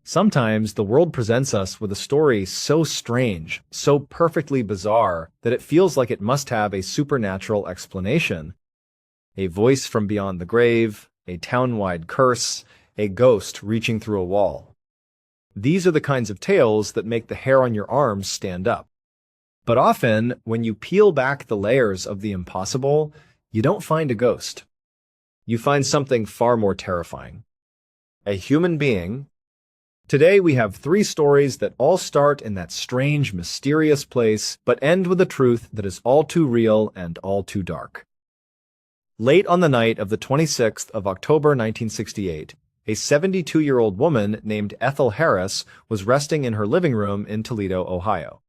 Sometimes the world presents us with a story so strange, so perfectly bizarre, that it feels like it must have a supernatural explanation. A voice from beyond the grave, a town-wide curse, a ghost reaching through a wall. These are the kinds of tales that make the hair on your arms stand up. But often, when you peel back the layers of the impossible, you don't find a ghost. You find something far more terrifying. A human being. Today we have three stories that all start in that strange, mysterious place, but end with a truth that is all too real and all too dark. Late on the night of the 26th of October 1968, a 72-year-old woman named Ethel Harris was resting in her living room in Toledo, Ohio.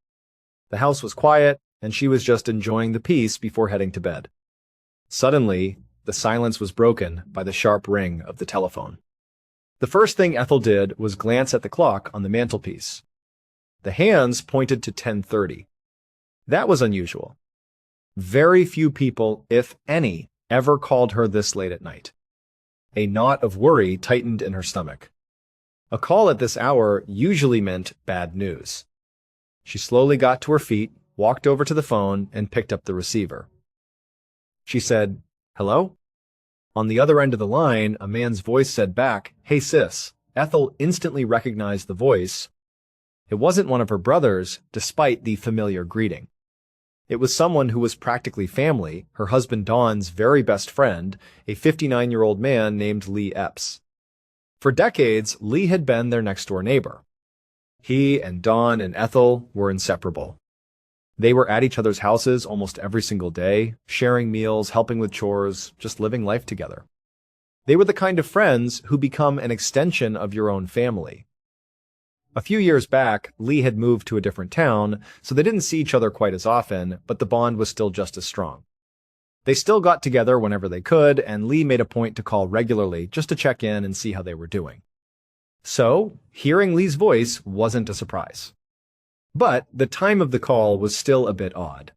The house was quiet, and she was just enjoying the peace before heading to bed. Suddenly, the silence was broken by the sharp ring of the telephone. The first thing Ethel did was glance at the clock on the mantelpiece. The hands pointed to 10:30. That was unusual. Very few people, if any, ever called her this late at night. A knot of worry tightened in her stomach. A call at this hour usually meant bad news. She slowly got to her feet, walked over to the phone, and picked up the receiver. She said, "Hello?" On the other end of the line, a man's voice said back, "Hey sis." Ethel instantly recognized the voice. It wasn't one of her brothers, despite the familiar greeting. It was someone who was practically family, her husband Don's very best friend, a 59-year-old man named Lee Epps. For decades, Lee had been their next-door neighbor. He and Don and Ethel were inseparable. They were at each other's houses almost every single day, sharing meals, helping with chores, just living life together. They were the kind of friends who become an extension of your own family. A few years back, Lee had moved to a different town, so they didn't see each other quite as often, but the bond was still just as strong. They still got together whenever they could, and Lee made a point to call regularly just to check in and see how they were doing. So, hearing Lee's voice wasn't a surprise. But the time of the call was still a bit odd.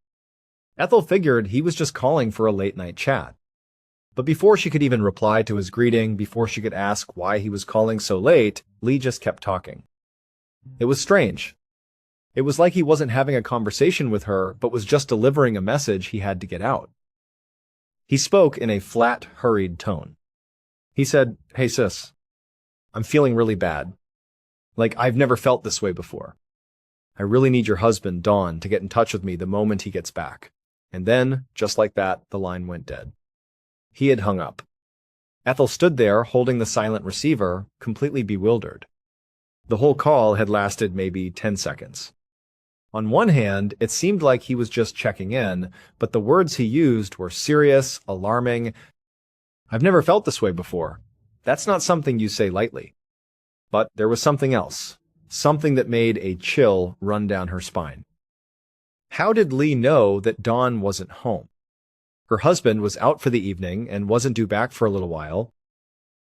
Ethel figured he was just calling for a late-night chat. But before she could even reply to his greeting, before she could ask why he was calling so late, Lee just kept talking. It was strange. It was like he wasn't having a conversation with her, but was just delivering a message he had to get out. He spoke in a flat, hurried tone. He said, "Hey sis, I'm feeling really bad. Like I've never felt this way before. I really need your husband, Don, to get in touch with me the moment he gets back." And then, just like that, the line went dead. He had hung up. Ethel stood there, holding the silent receiver, completely bewildered. The whole call had lasted maybe 10 seconds. On one hand, it seemed like he was just checking in, but the words he used were serious, alarming. "I've never felt this way before. That's not something you say lightly." But there was something else. Something that made a chill run down her spine. How did Lee know that Dawn wasn't home? Her husband was out for the evening and wasn't due back for a little while.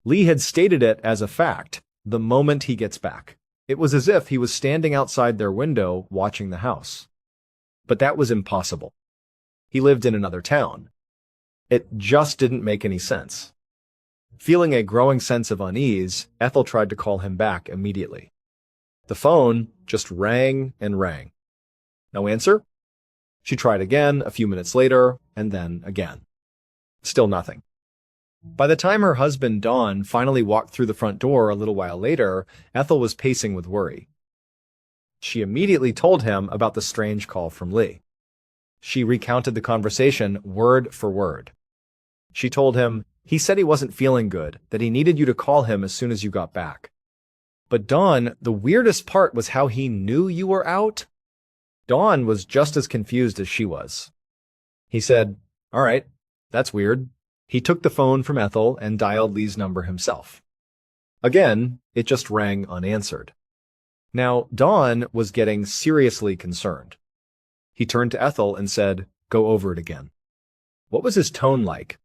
Lee had stated it as a fact, the moment he gets back. It was as if he was standing outside their window watching the house. But that was impossible. He lived in another town. It just didn't make any sense. Feeling a growing sense of unease, Ethel tried to call him back immediately. The phone just rang and rang. No answer? She tried again a few minutes later, and then again. Still nothing. By the time her husband, Don, finally walked through the front door a little while later, Ethel was pacing with worry. She immediately told him about the strange call from Lee. She recounted the conversation word for word. She told him, "He said he wasn't feeling good, that he needed you to call him as soon as you got back. But Dawn, the weirdest part was how he knew you were out." Dawn was just as confused as she was. He said, "All right, that's weird." He took the phone from Ethel and dialed Lee's number himself. Again, it just rang unanswered. Now, Dawn was getting seriously concerned. He turned to Ethel and said, "Go over it again." What was his tone like?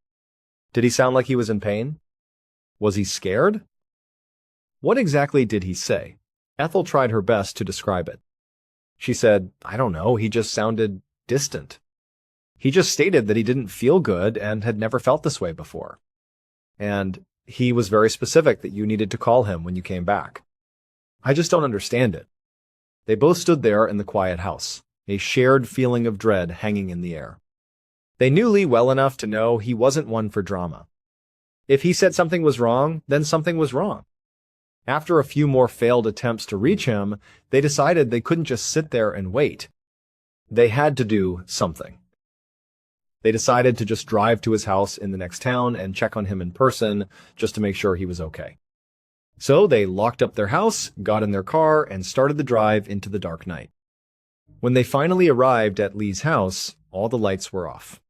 Did he sound like he was in pain? Was he scared? What exactly did he say? Ethel tried her best to describe it. She said, "I don't know, he just sounded distant. He just stated that he didn't feel good and had never felt this way before. And he was very specific that you needed to call him when you came back." I just don't understand it. They both stood there in the quiet house, a shared feeling of dread hanging in the air. They knew Lee well enough to know he wasn't one for drama. If he said something was wrong, then something was wrong. After a few more failed attempts to reach him, they decided they couldn't just sit there and wait. They had to do something. They decided to just drive to his house in the next town and check on him in person just to make sure he was okay. So they locked up their house, got in their car, and started the drive into the dark night. When they finally arrived at Lee's house, all the lights were off.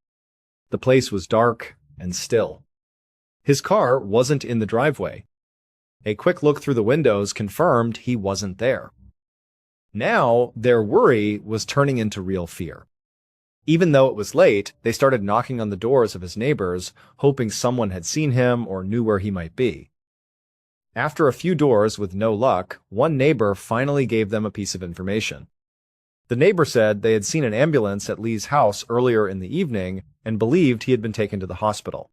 The place was dark and still. His car wasn't in the driveway. A quick look through the windows confirmed he wasn't there. Now, their worry was turning into real fear. Even though it was late, they started knocking on the doors of his neighbors, hoping someone had seen him or knew where he might be. After a few doors with no luck, one neighbor finally gave them a piece of information. The neighbor said they had seen an ambulance at Lee's house earlier in the evening and believed he had been taken to the hospital.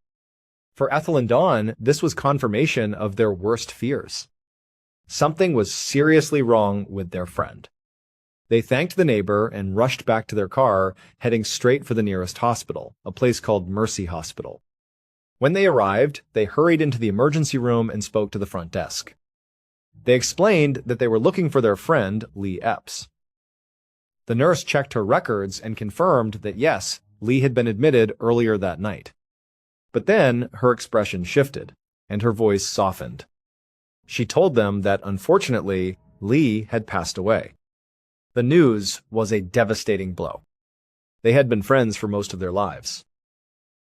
For Ethel and Dawn, this was confirmation of their worst fears. Something was seriously wrong with their friend. They thanked the neighbor and rushed back to their car, heading straight for the nearest hospital, a place called Mercy Hospital. When they arrived, they hurried into the emergency room and spoke to the front desk. They explained that they were looking for their friend, Lee Epps. The nurse checked her records and confirmed that yes, Lee had been admitted earlier that night. But then her expression shifted, and her voice softened. She told them that, unfortunately, Lee had passed away. The news was a devastating blow. They had been friends for most of their lives.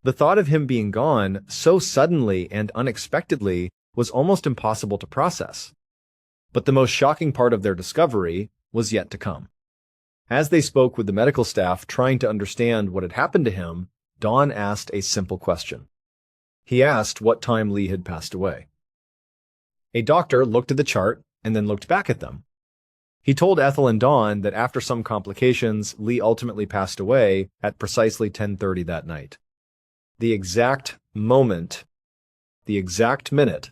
The thought of him being gone so suddenly and unexpectedly was almost impossible to process. But the most shocking part of their discovery was yet to come. As they spoke with the medical staff trying to understand what had happened to him, Dawn asked a simple question. He asked what time Lee had passed away. A doctor looked at the chart and then looked back at them. He told Ethel and Dawn that after some complications, Lee ultimately passed away at precisely 10:30 that night. The exact moment, the exact minute.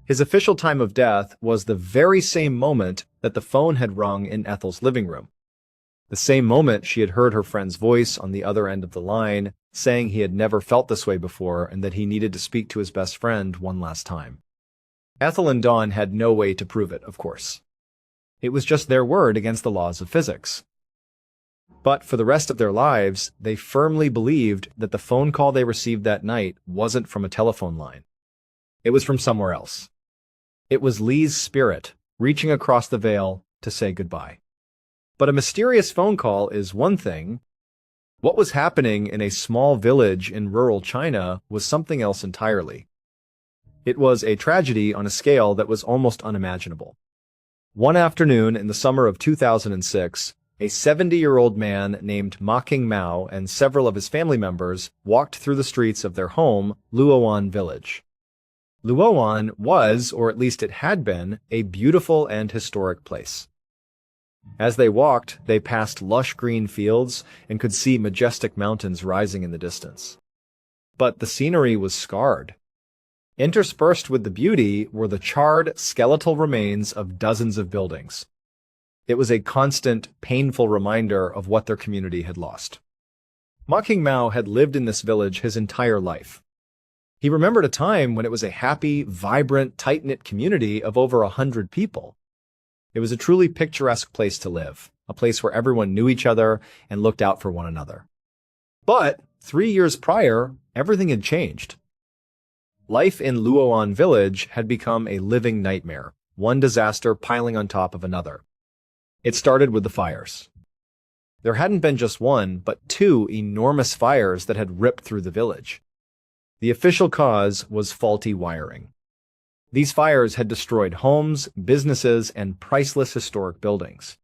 His official time of death was the very same moment that the phone had rung in Ethel's living room. The same moment she had heard her friend's voice on the other end of the line, saying he had never felt this way before and that he needed to speak to his best friend one last time. Ethel and Dawn had no way to prove it, of course. It was just their word against the laws of physics. But for the rest of their lives, they firmly believed that the phone call they received that night wasn't from a telephone line. It was from somewhere else. It was Lee's spirit reaching across the veil to say goodbye. But a mysterious phone call is one thing. What was happening in a small village in rural China was something else entirely. It was a tragedy on a scale that was almost unimaginable. One afternoon in the summer of 2006, a 70-year-old man named Ma King Mao and several of his family members walked through the streets of their home, Luoan village. Luoan was, or at least it had been, a beautiful and historic place. As they walked, they passed lush green fields and could see majestic mountains rising in the distance. But the scenery was scarred. Interspersed with the beauty were the charred, skeletal remains of dozens of buildings. It was a constant, painful reminder of what their community had lost. Ma King Mao had lived in this village his entire life. He remembered a time when it was a happy, vibrant, tight-knit community of over 100 people. It was a truly picturesque place to live, a place where everyone knew each other and looked out for one another. But 3 years prior, everything had changed. Life in Luoan village had become a living nightmare, one disaster piling on top of another. It started with the fires. There hadn't been just one, but two enormous fires that had ripped through the village. The official cause was faulty wiring. These fires had destroyed homes, businesses, and priceless historic buildings.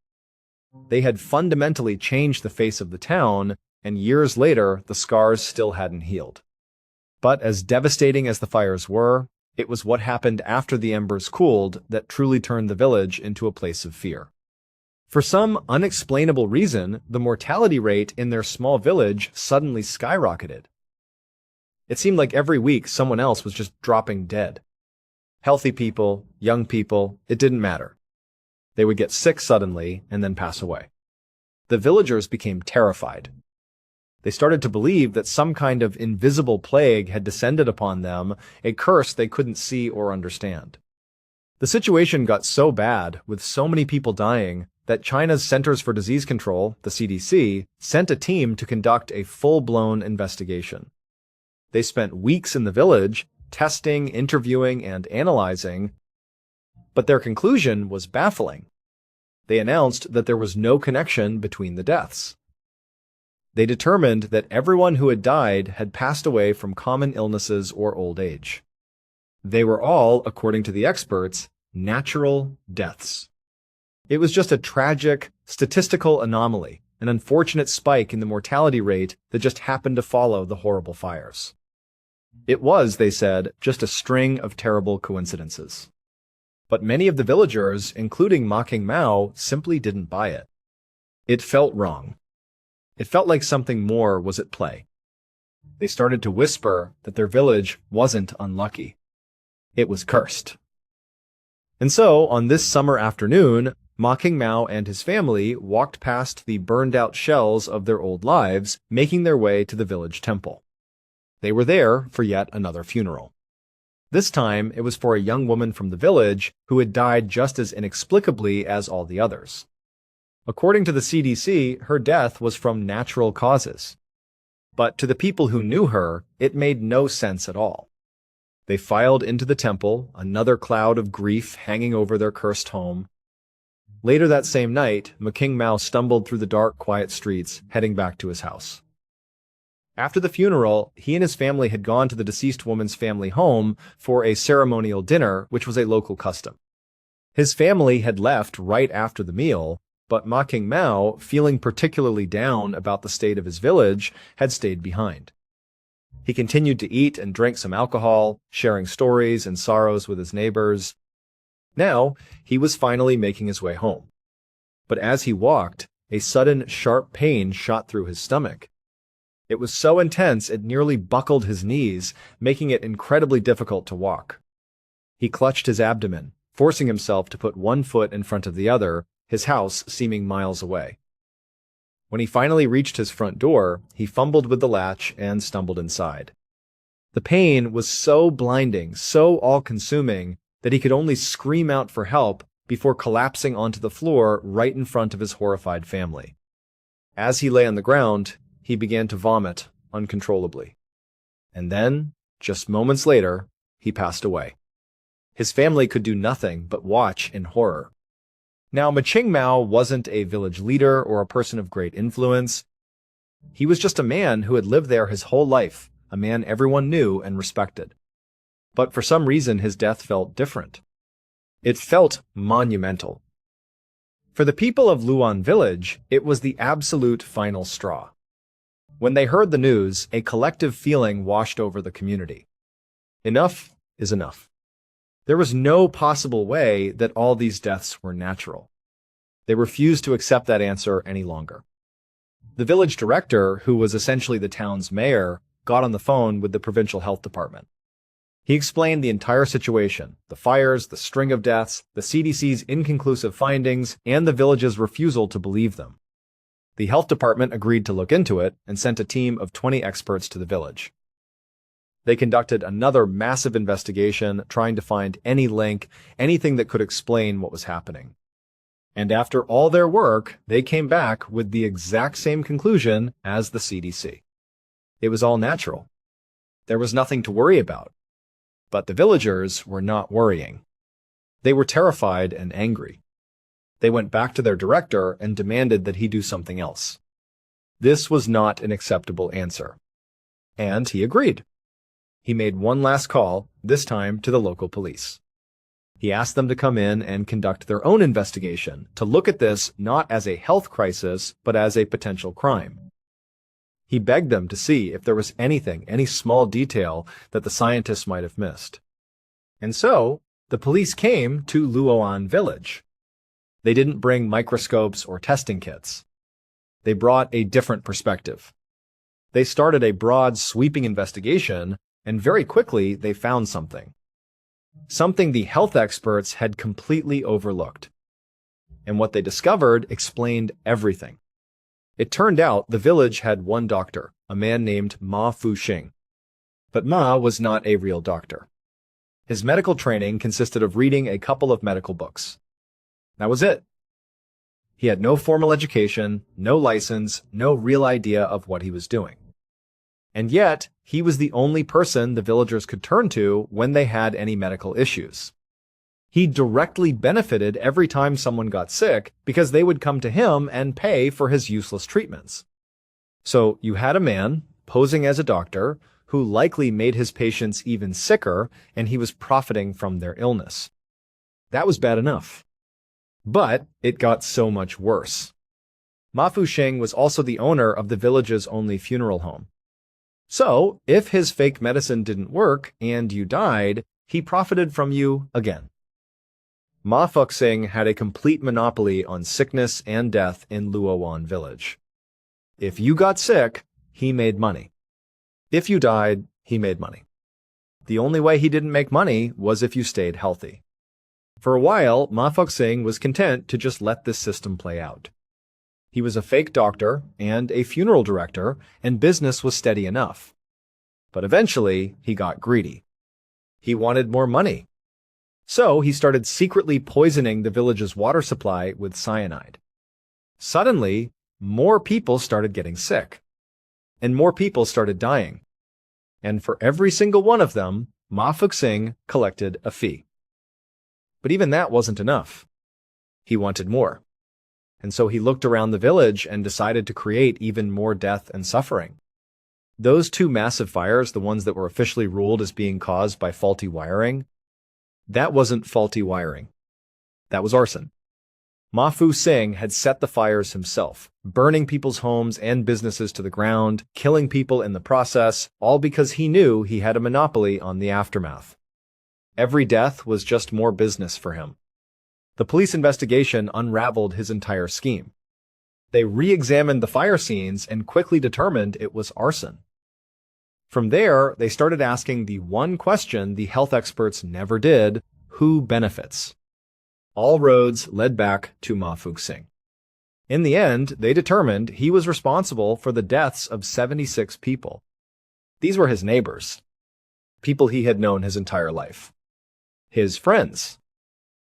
They had fundamentally changed the face of the town, and years later, the scars still hadn't healed. But as devastating as the fires were, it was what happened after the embers cooled that truly turned the village into a place of fear. For some unexplainable reason, the mortality rate in their small village suddenly skyrocketed. It seemed like every week someone else was just dropping dead. Healthy people, young people, it didn't matter. They would get sick suddenly and then pass away. The villagers became terrified. They started to believe that some kind of invisible plague had descended upon them, a curse they couldn't see or understand. The situation got so bad, with so many people dying, that China's Centers for Disease Control, the CDC, sent a team to conduct a full-blown investigation. They spent weeks in the village, testing, interviewing, and analyzing, but their conclusion was baffling. They announced that there was no connection between the deaths. They determined that everyone who had died had passed away from common illnesses or old age. They were all, according to the experts, natural deaths. It was just a tragic, statistical anomaly, an unfortunate spike in the mortality rate that just happened to follow the horrible fires. It was, they said, just a string of terrible coincidences. But many of the villagers, including Ma Mao, simply didn't buy it. It felt wrong. It felt like something more was at play. They started to whisper that their village wasn't unlucky. It was cursed. And so, on this summer afternoon, Ma Mao and his family walked past the burned-out shells of their old lives, making their way to the village temple. They were there for yet another funeral. This time, it was for a young woman from the village who had died just as inexplicably as all the others. According to the CDC, her death was from natural causes. But to the people who knew her, it made no sense at all. They filed into the temple, another cloud of grief hanging over their cursed home. Later that same night, Ma Mao stumbled through the dark, quiet streets, heading back to his house. After the funeral, he and his family had gone to the deceased woman's family home for a ceremonial dinner, which was a local custom. His family had left right after the meal, but Ma Mao, feeling particularly down about the state of his village, had stayed behind. He continued to eat and drink some alcohol, sharing stories and sorrows with his neighbors. Now, he was finally making his way home. But as he walked, a sudden, sharp pain shot through his stomach. It was so intense it nearly buckled his knees, making it incredibly difficult to walk. He clutched his abdomen, forcing himself to put one foot in front of the other, his house seeming miles away. When he finally reached his front door, he fumbled with the latch and stumbled inside. The pain was so blinding, so all-consuming, that he could only scream out for help before collapsing onto the floor right in front of his horrified family. As he lay on the ground, he began to vomit uncontrollably. And then, just moments later, he passed away. His family could do nothing but watch in horror. Now, Ma Mao wasn't a village leader or a person of great influence. He was just a man who had lived there his whole life, a man everyone knew and respected. But for some reason, his death felt different. It felt monumental. For the people of Luan village, it was the absolute final straw. When they heard the news, a collective feeling washed over the community. Enough is enough. There was no possible way that all these deaths were natural. They refused to accept that answer any longer. The village director, who was essentially the town's mayor, got on the phone with the provincial health department. He explained the entire situation, the fires, the string of deaths, the CDC's inconclusive findings, and the village's refusal to believe them. The health department agreed to look into it and sent a team of 20 experts to the village. They conducted another massive investigation, trying to find any link, anything that could explain what was happening. And after all their work, they came back with the exact same conclusion as the CDC. It was all natural. There was nothing to worry about. But the villagers were not worrying. They were terrified and angry. They went back to their director and demanded that he do something else. This was not an acceptable answer. And he agreed. He made one last call, this time to the local police. He asked them to come in and conduct their own investigation, to look at this not as a health crisis, but as a potential crime. He begged them to see if there was anything, any small detail that the scientists might have missed. And so, the police came to Luoan village. They didn't bring microscopes or testing kits. They brought a different perspective. They started a broad, sweeping investigation, and very quickly they found something. Something the health experts had completely overlooked. and what they discovered explained everything. It turned out the village had one doctor, a man named Ma Fuxing. But Ma was not a real doctor. His medical training consisted of reading a couple of medical books. That was it. He had no formal education, no license, no real idea of what he was doing. And yet, he was the only person the villagers could turn to when they had any medical issues. He directly benefited every time someone got sick because they would come to him and pay for his useless treatments. So you had a man, posing as a doctor, who likely made his patients even sicker, and he was profiting from their illness. That was bad enough. But it got so much worse. Ma Fuxing was also the owner of the village's only funeral home. So, if his fake medicine didn't work and you died, he profited from you again. Ma Fuxing had a complete monopoly on sickness and death in Luowan village. If you got sick, he made money. If you died, he made money. The only way he didn't make money was if you stayed healthy. For a while, Ma Fuxing was content to just let this system play out. He was a fake doctor and a funeral director, and business was steady enough. But eventually, he got greedy. He wanted more money. So he started secretly poisoning the village's water supply with cyanide. Suddenly, more people started getting sick. And more people started dying. And for every single one of them, Ma Fuxing collected a fee. But even that wasn't enough. He wanted more. And so he looked around the village and decided to create even more death and suffering. Those two massive fires, the ones that were officially ruled as being caused by faulty wiring, that wasn't faulty wiring. That was arson. Ma Fuxing had set the fires himself, burning people's homes and businesses to the ground, killing people in the process, all because he knew he had a monopoly on the aftermath. Every death was just more business for him. The police investigation unraveled his entire scheme. They re-examined the fire scenes and quickly determined it was arson. From there, they started asking the one question the health experts never did: who benefits? All roads led back to Ma Fuxing. In the end, they determined he was responsible for the deaths of 76 people. These were his neighbors, people he had known his entire life. His friends.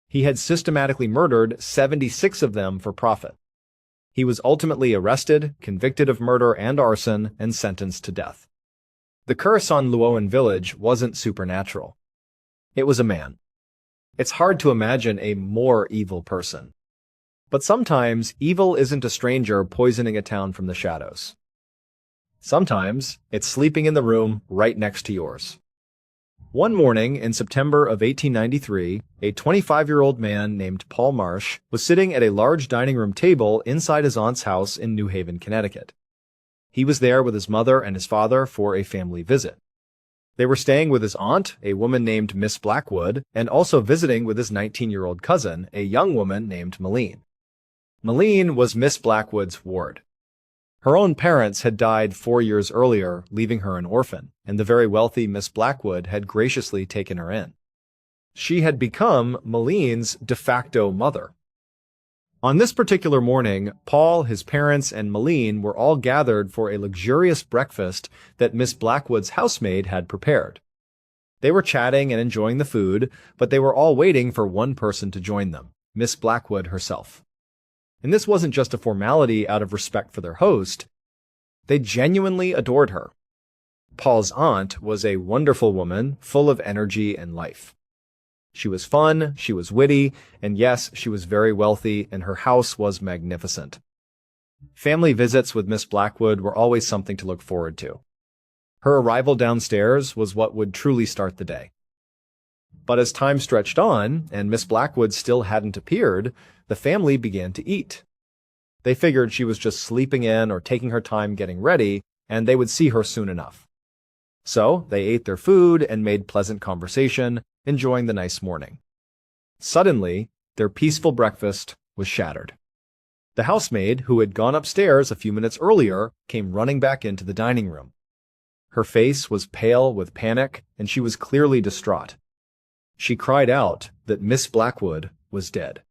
He had systematically murdered 76 of them for profit. He was ultimately arrested, convicted of murder and arson, and sentenced to death. The curse on Luowan village wasn't supernatural. It was a man. It's hard to imagine a more evil person. But sometimes evil isn't a stranger poisoning a town from the shadows. Sometimes it's sleeping in the room right next to yours. One morning in September of 1893, a 25-year-old man named Paul Marsh was sitting at a large dining room table inside his aunt's house in New Haven, Connecticut. He was there with his mother and his father for a family visit. They were staying with his aunt, a woman named Miss Blackwood, and also visiting with his 19-year-old cousin, a young woman named Malene. Malene was Miss Blackwood's ward. Her own parents had died 4 years earlier, leaving her an orphan, and the very wealthy Miss Blackwood had graciously taken her in. She had become Malene's de facto mother. On this particular morning, Paul, his parents, and Malene were all gathered for a luxurious breakfast that Miss Blackwood's housemaid had prepared. They were chatting and enjoying the food, but they were all waiting for one person to join them, Miss Blackwood herself. And this wasn't just a formality out of respect for their host. They genuinely adored her. Paul's aunt was a wonderful woman, full of energy and life. She was fun, she was witty, and yes, she was very wealthy, and her house was magnificent. Family visits with Miss Blackwood were always something to look forward to. Her arrival downstairs was what would truly start the day. But as time stretched on, and Miss Blackwood still hadn't appeared, the family began to eat. They figured she was just sleeping in or taking her time getting ready, and they would see her soon enough. So they ate their food and made pleasant conversation, enjoying the nice morning. Suddenly, their peaceful breakfast was shattered. The housemaid, who had gone upstairs a few minutes earlier, came running back into the dining room. Her face was pale with panic, and she was clearly distraught. She cried out that Miss Blackwood was dead.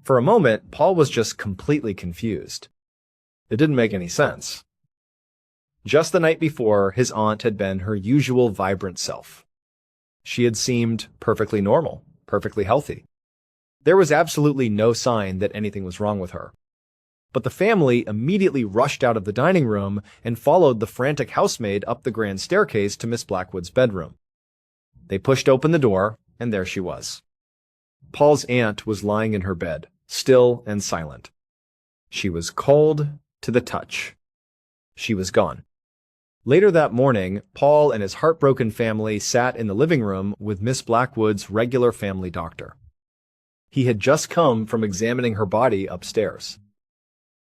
For a moment, Paul was just completely confused. It didn't make any sense. Just the night before, his aunt had been her usual vibrant self. She had seemed perfectly normal, perfectly healthy. There was absolutely no sign that anything was wrong with her. But the family immediately rushed out of the dining room and followed the frantic housemaid up the grand staircase to Miss Blackwood's bedroom. They pushed open the door, and there she was. Paul's aunt was lying in her bed, still and silent. She was cold to the touch. She was gone. Later that morning, Paul and his heartbroken family sat in the living room with Miss Blackwood's regular family doctor. He had just come from examining her body upstairs.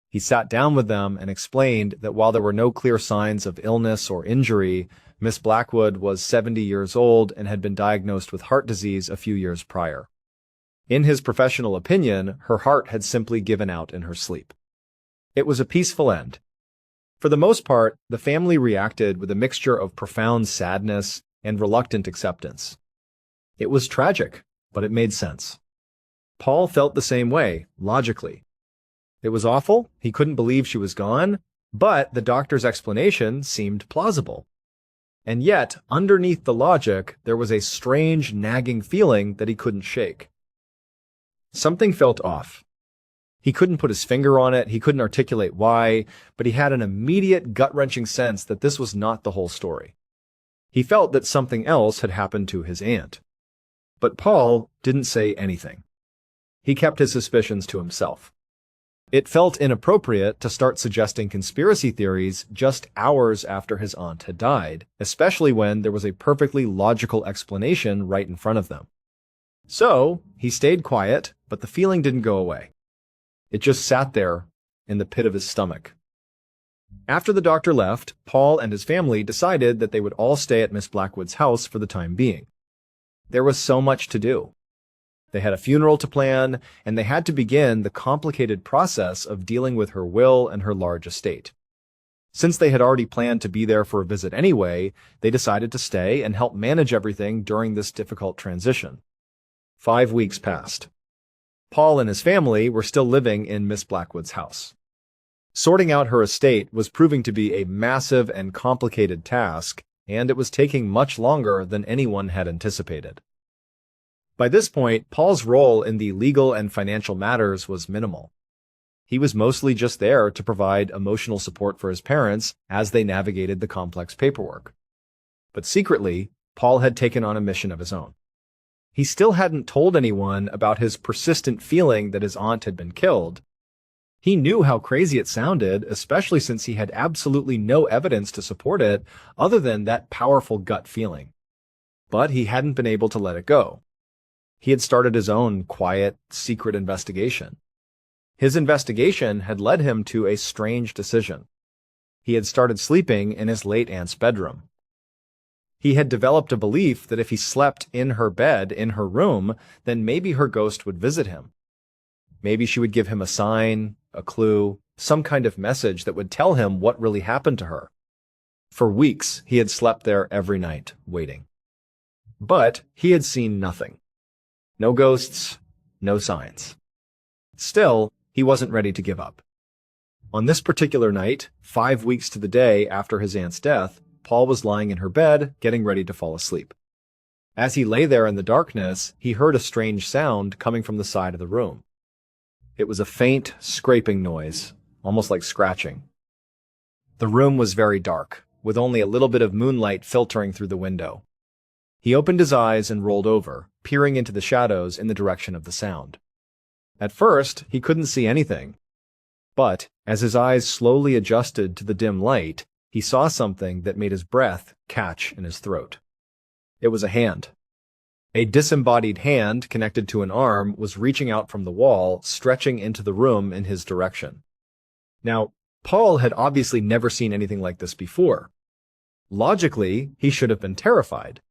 He sat down with them and explained that while there were no clear signs of illness or injury, Miss Blackwood was 70 years old and had been diagnosed with heart disease a few years prior. In his professional opinion, her heart had simply given out in her sleep. It was a peaceful end. For the most part, the family reacted with a mixture of profound sadness and reluctant acceptance. It was tragic, but it made sense. Paul felt the same way, logically. It was awful, he couldn't believe she was gone, but the doctor's explanation seemed plausible. And yet, underneath the logic, there was a strange, nagging feeling that he couldn't shake. Something felt off. He couldn't put his finger on it, he couldn't articulate why, but he had an immediate gut-wrenching sense that this was not the whole story. He felt that something else had happened to his aunt. But Paul didn't say anything. He kept his suspicions to himself. It felt inappropriate to start suggesting conspiracy theories just hours after his aunt had died, especially when there was a perfectly logical explanation right in front of them. So, he stayed quiet, but the feeling didn't go away. It just sat there in the pit of his stomach. After the doctor left, Paul and his family decided that they would all stay at Miss Blackwood's house for the time being. There was so much to do. They had a funeral to plan, and they had to begin the complicated process of dealing with her will and her large estate. Since they had already planned to be there for a visit anyway, they decided to stay and help manage everything during this difficult transition. 5 weeks passed. Paul and his family were still living in Miss Blackwood's house. Sorting out her estate was proving to be a massive and complicated task, and it was taking much longer than anyone had anticipated. By this point, Paul's role in the legal and financial matters was minimal. He was mostly just there to provide emotional support for his parents as they navigated the complex paperwork. But secretly, Paul had taken on a mission of his own. He still hadn't told anyone about his persistent feeling that his aunt had been killed. He knew how crazy it sounded, especially since he had absolutely no evidence to support it other than that powerful gut feeling. But he hadn't been able to let it go. He had started his own quiet, secret investigation. His investigation had led him to a strange decision. He had started sleeping in his late aunt's bedroom. He had developed a belief that if he slept in her bed, in her room, then maybe her ghost would visit him. Maybe she would give him a sign, a clue, some kind of message that would tell him what really happened to her. For weeks, he had slept there every night, waiting. But he had seen nothing. No ghosts, no signs. Still, he wasn't ready to give up. On this particular night, 5 weeks to the day after his aunt's death, Paul was lying in her bed, getting ready to fall asleep. As he lay there in the darkness, he heard a strange sound coming from the side of the room. It was a faint, scraping noise, almost like scratching. The room was very dark, with only a little bit of moonlight filtering through the window. He opened his eyes and rolled over, peering into the shadows in the direction of the sound. At first, he couldn't see anything. But, as his eyes slowly adjusted to the dim light, he saw something that made his breath catch in his throat. It was a hand. A disembodied hand connected to an arm was reaching out from the wall, stretching into the room in his direction. Now, Paul had obviously never seen anything like this before. Logically, he should have been terrified.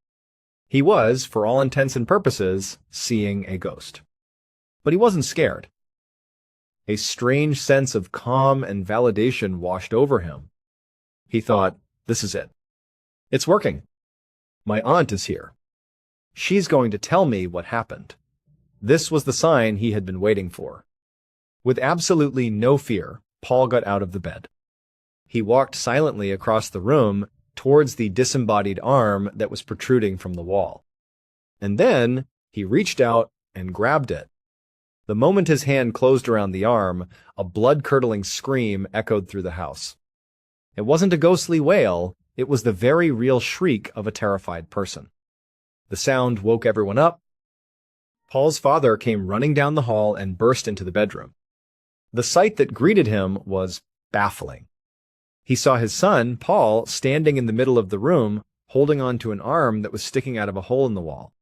He was, for all intents and purposes, seeing a ghost. But he wasn't scared. A strange sense of calm and validation washed over him. He thought, this is it. It's working. My aunt is here. She's going to tell me what happened. This was the sign he had been waiting for. With absolutely no fear, Paul got out of the bed. He walked silently across the room towards the disembodied arm that was protruding from the wall. And then he reached out and grabbed it. The moment his hand closed around the arm, a blood-curdling scream echoed through the house. It wasn't a ghostly wail, it was the very real shriek of a terrified person. The sound woke everyone up. Paul's father came running down the hall and burst into the bedroom. The sight that greeted him was baffling. He saw his son, Paul, standing in the middle of the room, holding onto an arm that was sticking out of a hole in the wall.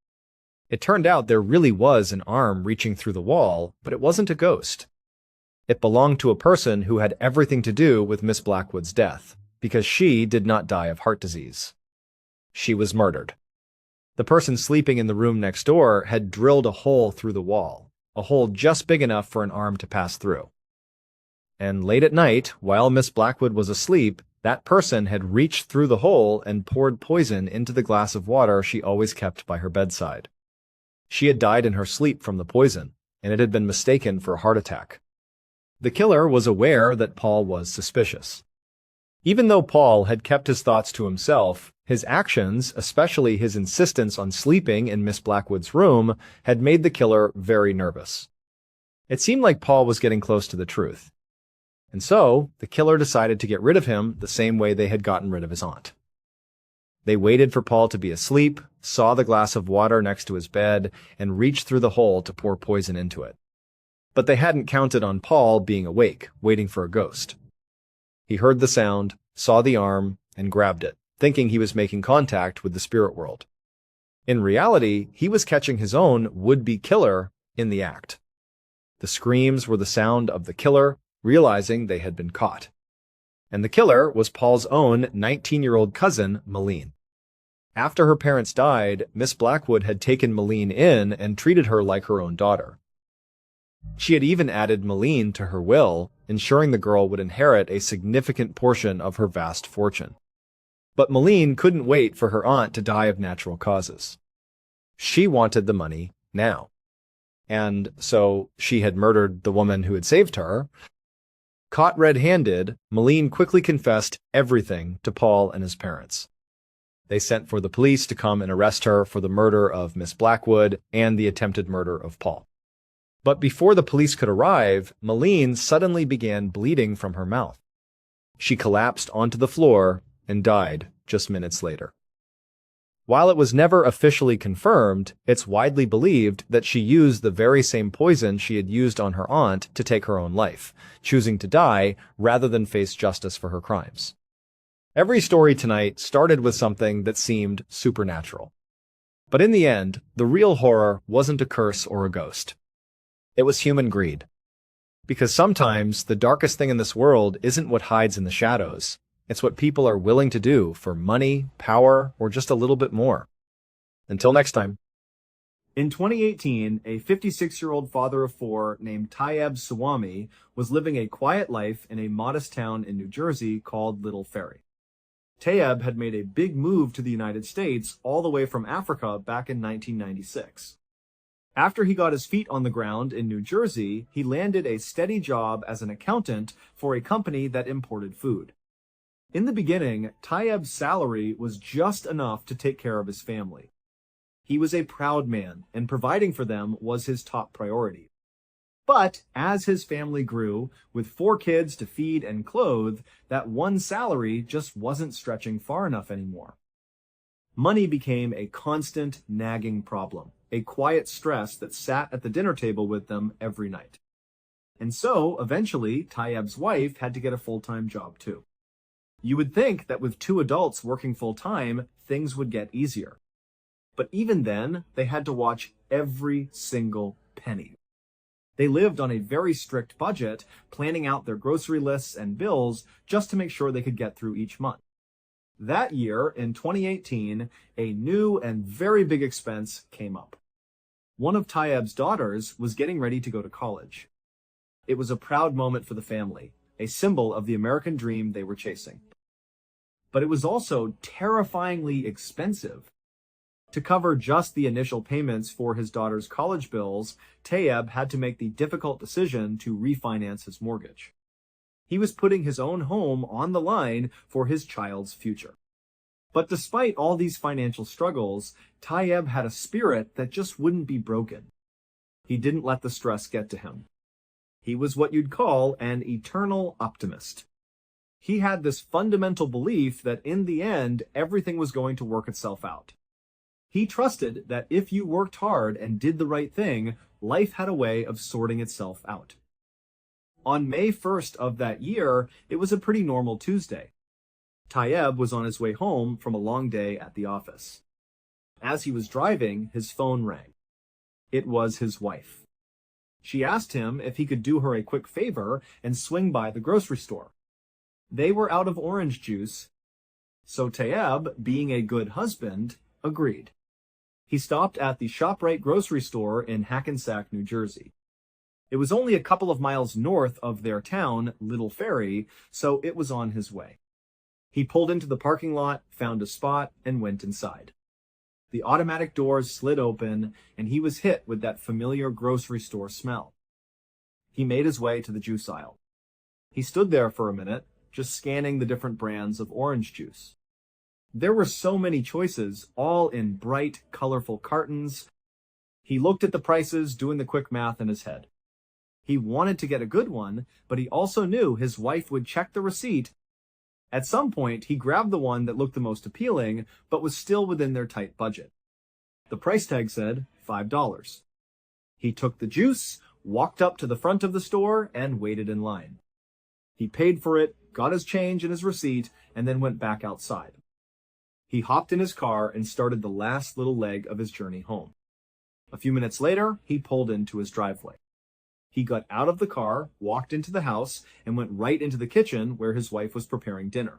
It turned out there really was an arm reaching through the wall, but it wasn't a ghost. It belonged to a person who had everything to do with Miss Blackwood's death, because she did not die of heart disease. She was murdered. The person sleeping in the room next door had drilled a hole through the wall, a hole just big enough for an arm to pass through. And late at night, while Miss Blackwood was asleep, that person had reached through the hole and poured poison into the glass of water she always kept by her bedside. She had died in her sleep from the poison, and it had been mistaken for a heart attack. The killer was aware that Paul was suspicious. Even though Paul had kept his thoughts to himself, his actions, especially his insistence on sleeping in Miss Blackwood's room, had made the killer very nervous. It seemed like Paul was getting close to the truth. And so, the killer decided to get rid of him the same way they had gotten rid of his aunt. They waited for Paul to be asleep, saw the glass of water next to his bed, and reached through the hole to pour poison into it. But they hadn't counted on Paul being awake, waiting for a ghost. He heard the sound, saw the arm, and grabbed it, thinking he was making contact with the spirit world. In reality, he was catching his own would-be killer in the act. The screams were the sound of the killer, realizing they had been caught. And the killer was Paul's own 19-year-old cousin, Malene. After her parents died, Miss Blackwood had taken Malene in and treated her like her own daughter. She had even added Malene to her will, ensuring the girl would inherit a significant portion of her vast fortune. But Malene couldn't wait for her aunt to die of natural causes. She wanted the money now. And so she had murdered the woman who had saved her. Caught red-handed, Malene quickly confessed everything to Paul and his parents. They sent for the police to come and arrest her for the murder of Miss Blackwood and the attempted murder of Paul. But before the police could arrive, Malene suddenly began bleeding from her mouth. She collapsed onto the floor and died just minutes later. While it was never officially confirmed, it's widely believed that she used the very same poison she had used on her aunt to take her own life, choosing to die rather than face justice for her crimes. Every story tonight started with something that seemed supernatural. But in the end, the real horror wasn't a curse or a ghost. It was human greed. Because sometimes the darkest thing in this world isn't what hides in the shadows. It's what people are willing to do for money, power, or just a little bit more. Until next time. In 2018, a 56-year-old father of four named Tayyab Swami was living a quiet life in a modest town in New Jersey called Little Ferry. Tayyab had made a big move to the United States all the way from Africa back in 1996. After he got his feet on the ground in New Jersey, he landed a steady job as an accountant for a company that imported food. In the beginning, Tayyab's salary was just enough to take care of his family. He was a proud man, and providing for them was his top priority. But as his family grew, with 4 kids to feed and clothe, that one salary just wasn't stretching far enough anymore. Money became a constant, nagging problem, a quiet stress that sat at the dinner table with them every night. And so, eventually, Tayyab's wife had to get a full-time job too. You would think that with 2 adults working full-time, things would get easier. But even then, they had to watch every single penny. They lived on a very strict budget, planning out their grocery lists and bills just to make sure they could get through each month. That year, in 2018, a new and very big expense came up. One of Tayyab's daughters was getting ready to go to college. It was a proud moment for the family, a symbol of the American dream they were chasing. But it was also terrifyingly expensive. To cover just the initial payments for his daughter's college bills, Tayeb had to make the difficult decision to refinance his mortgage. He was putting his own home on the line for his child's future. But despite all these financial struggles, Tayeb had a spirit that just wouldn't be broken. He didn't let the stress get to him. He was what you'd call an eternal optimist. He had this fundamental belief that in the end, everything was going to work itself out. He trusted that if you worked hard and did the right thing, life had a way of sorting itself out. On May 1st of that year, it was a pretty normal Tuesday. Tayeb was on his way home from a long day at the office. As he was driving, his phone rang. It was his wife. She asked him if he could do her a quick favor and swing by the grocery store. They were out of orange juice, so Tayeb, being a good husband, agreed. He stopped at the ShopRite grocery store in Hackensack, New Jersey. It was only a couple of miles north of their town, Little Ferry, so it was on his way. He pulled into the parking lot, found a spot, and went inside. The automatic doors slid open, and he was hit with that familiar grocery store smell. He made his way to the juice aisle. He stood there for a minute, just scanning the different brands of orange juice. There were so many choices, all in bright, colorful cartons. He looked at the prices, doing the quick math in his head. He wanted to get a good one, but he also knew his wife would check the receipt. At some point, he grabbed the one that looked the most appealing, but was still within their tight budget. The price tag said $5. He took the juice, walked up to the front of the store, and waited in line. He paid for it, got his change and his receipt, and then went back outside. He hopped in his car and started the last little leg of his journey home. A few minutes later, he pulled into his driveway. He got out of the car, walked into the house, and went right into the kitchen where his wife was preparing dinner.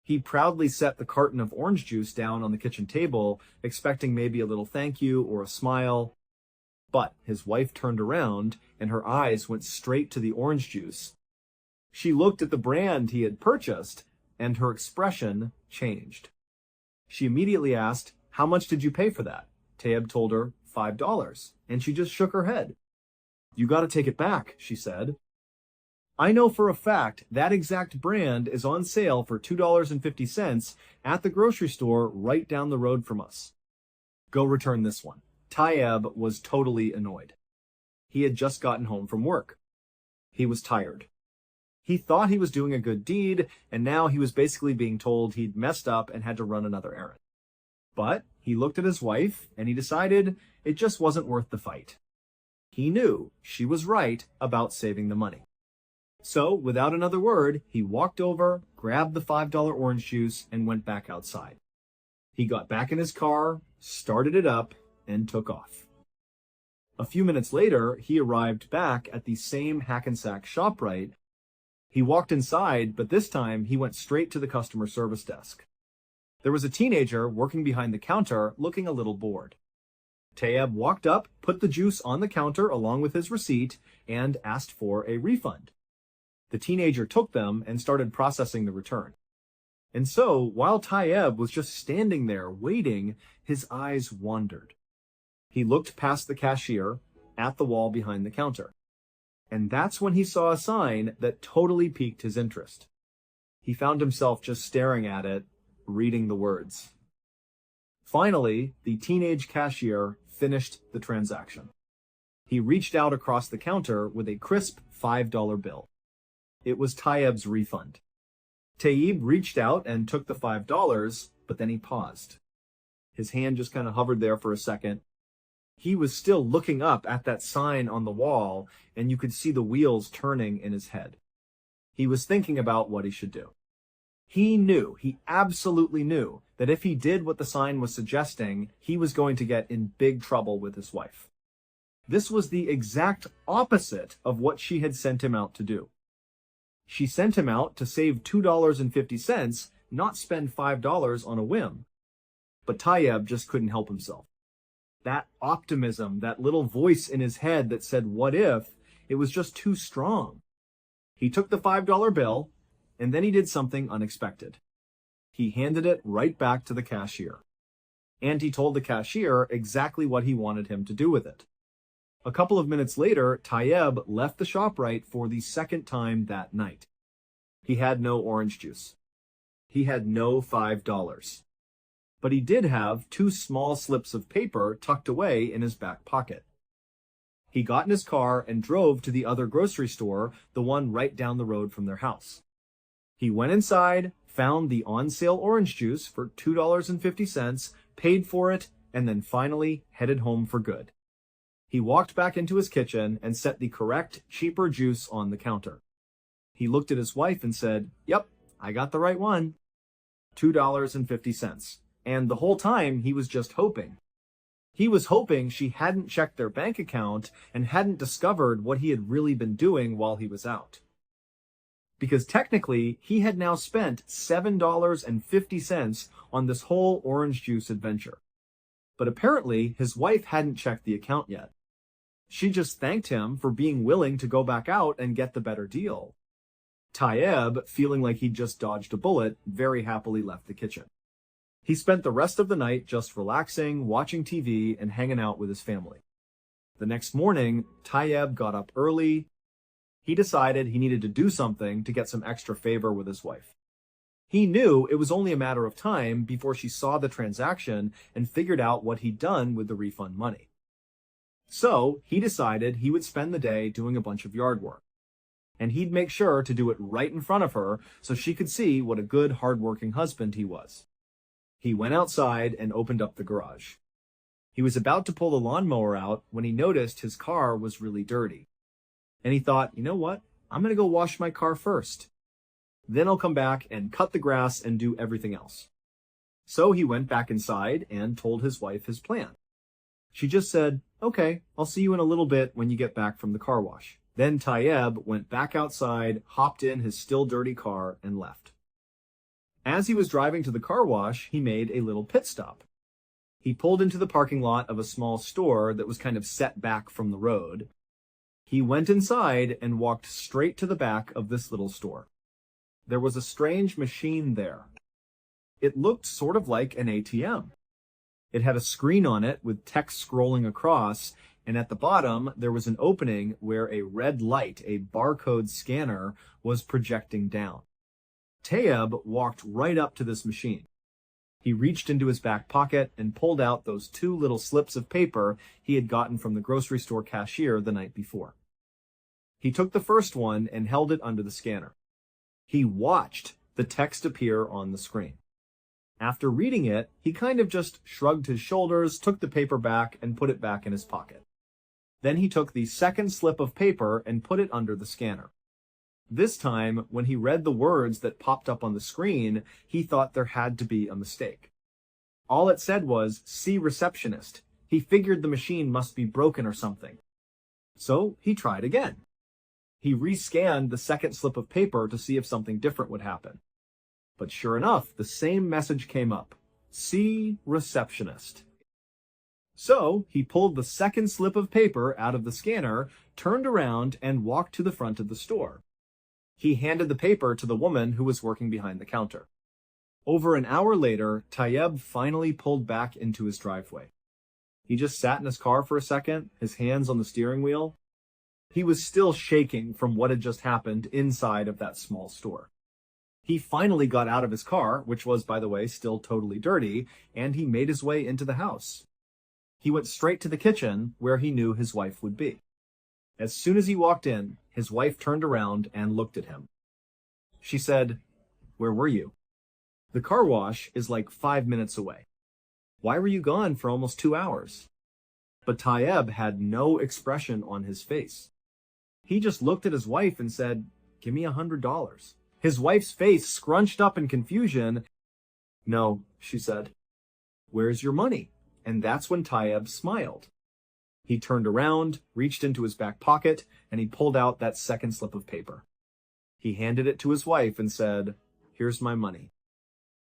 He proudly set the carton of orange juice down on the kitchen table, expecting maybe a little thank you or a smile. But his wife turned around, and her eyes went straight to the orange juice. She looked at the brand he had purchased, and her expression changed. She immediately asked, "How much did you pay for that?" Tayeb told her, $5, and she just shook her head. "You gotta take it back," she said. "I know for a fact that exact brand is on sale for $2.50 at the grocery store right down the road from us. Go return this one." Tayeb was totally annoyed. He had just gotten home from work. He was tired. He thought he was doing a good deed, and now he was basically being told he'd messed up and had to run another errand. But he looked at his wife, and he decided it just wasn't worth the fight. He knew she was right about saving the money. So, without another word, he walked over, grabbed the $5 orange juice, and went back outside. He got back in his car, started it up, and took off. A few minutes later, he arrived back at the same Hackensack ShopRite. He walked inside, but this time he went straight to the customer service desk. There was a teenager working behind the counter, looking a little bored. Tayeb walked up, put the juice on the counter along with his receipt, and asked for a refund. The teenager took them and started processing the return. And so, while Tayeb was just standing there waiting, his eyes wandered. He looked past the cashier, at the wall behind the counter. And that's when he saw a sign that totally piqued his interest. He found himself just staring at it, reading the words. Finally, the teenage cashier finished the transaction. He reached out across the counter with a crisp $5 bill. It was Tayeb's refund. Tayeb reached out and took the $5, but then he paused. His hand just kind of hovered there for a second. He was still looking up at that sign on the wall, and you could see the wheels turning in his head. He was thinking about what he should do. He absolutely knew, that if he did what the sign was suggesting, he was going to get in big trouble with his wife. This was the exact opposite of what she had sent him out to do. She sent him out to save $2.50, not spend $5 on a whim. But Tayeb just couldn't help himself. That optimism, that little voice in his head that said, "What if?" it was just too strong. He took the $5 bill, and then he did something unexpected. He handed it right back to the cashier. and he told the cashier exactly what he wanted him to do with it. A couple of minutes later, Tayeb left the ShopRite for the second time that night. He had no orange juice. He had no $5. But he did have 2 small slips of paper tucked away in his back pocket. He got in his car and drove to the other grocery store, the one right down the road from their house. He went inside, found the on-sale orange juice for $2.50, paid for it, and then finally headed home for good. He walked back into his kitchen and set the correct, cheaper juice on the counter. He looked at his wife and said, "Yep, I got the right one." $2.50. And the whole time he was just hoping. He was hoping she hadn't checked their bank account and hadn't discovered what he had really been doing while he was out. Because technically, he had now spent $7.50 on this whole orange juice adventure. But apparently, his wife hadn't checked the account yet. She just thanked him for being willing to go back out and get the better deal. Tayeb, feeling like he'd just dodged a bullet, very happily left the kitchen. He spent the rest of the night just relaxing, watching TV, and hanging out with his family. The next morning, Tayeb got up early. He decided he needed to do something to get some extra favor with his wife. He knew it was only a matter of time before she saw the transaction and figured out what he'd done with the refund money. So, he decided he would spend the day doing a bunch of yard work. And he'd make sure to do it right in front of her so she could see what a good, hard-working husband he was. He went outside and opened up the garage. He was about to pull the lawnmower out when he noticed his car was really dirty. And he thought, you know what? I'm going to go wash my car first. Then I'll come back and cut the grass and do everything else. So he went back inside and told his wife his plan. She just said, "Okay, I'll see you in a little bit when you get back from the car wash." Then Tayeb went back outside, hopped in his still dirty car, and left. As he was driving to the car wash, he made a little pit stop. He pulled into the parking lot of a small store that was kind of set back from the road. He went inside and walked straight to the back of this little store. There was a strange machine there. It looked sort of like an ATM. It had a screen on it with text scrolling across, and at the bottom there was an opening where a red light, a barcode scanner, was projecting down. Tayeb walked right up to this machine. He reached into his back pocket and pulled out those 2 little slips of paper he had gotten from the grocery store cashier the night before. He took the first one and held it under the scanner. He watched the text appear on the screen. After reading it, he kind of just shrugged his shoulders, took the paper back, and put it back in his pocket. Then he took the second slip of paper and put it under the scanner. This time, when he read the words that popped up on the screen, he thought there had to be a mistake. All it said was, "See receptionist." He figured the machine must be broken or something. So he tried again. He rescanned the second slip of paper to see if something different would happen. But sure enough, the same message came up. "See receptionist." So he pulled the second slip of paper out of the scanner, turned around, and walked to the front of the store. He handed the paper to the woman who was working behind the counter. Over an hour later, Tayeb finally pulled back into his driveway. He just sat in his car for a second, his hands on the steering wheel. He was still shaking from what had just happened inside of that small store. He finally got out of his car, which was, by the way, still totally dirty, and he made his way into the house. He went straight to the kitchen, where he knew his wife would be. As soon as he walked in, his wife turned around and looked at him. She said, "Where were you?" "The car wash is like 5 minutes away." "Why were you gone for almost 2 hours?" But Tayeb had no expression on his face. He just looked at his wife and said, "Give me $100. His wife's face scrunched up in confusion. "No," she said. "Where's your money?" And that's when Tayeb smiled. He turned around, reached into his back pocket, and he pulled out that second slip of paper. He handed it to his wife and said, "Here's my money."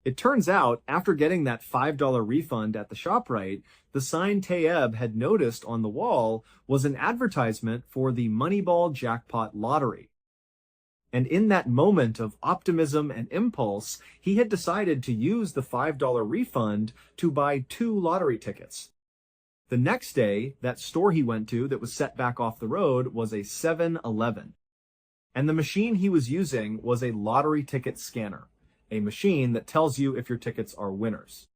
It turns out, after getting that $5 refund at the ShopRite, the sign Tayeb had noticed on the wall was an advertisement for the Moneyball Jackpot Lottery. And in that moment of optimism and impulse, he had decided to use the $5 refund to buy 2 lottery tickets. The next day, that store he went to that was set back off the road was a 7-Eleven. And the machine he was using was a lottery ticket scanner, a machine that tells you if your tickets are winners.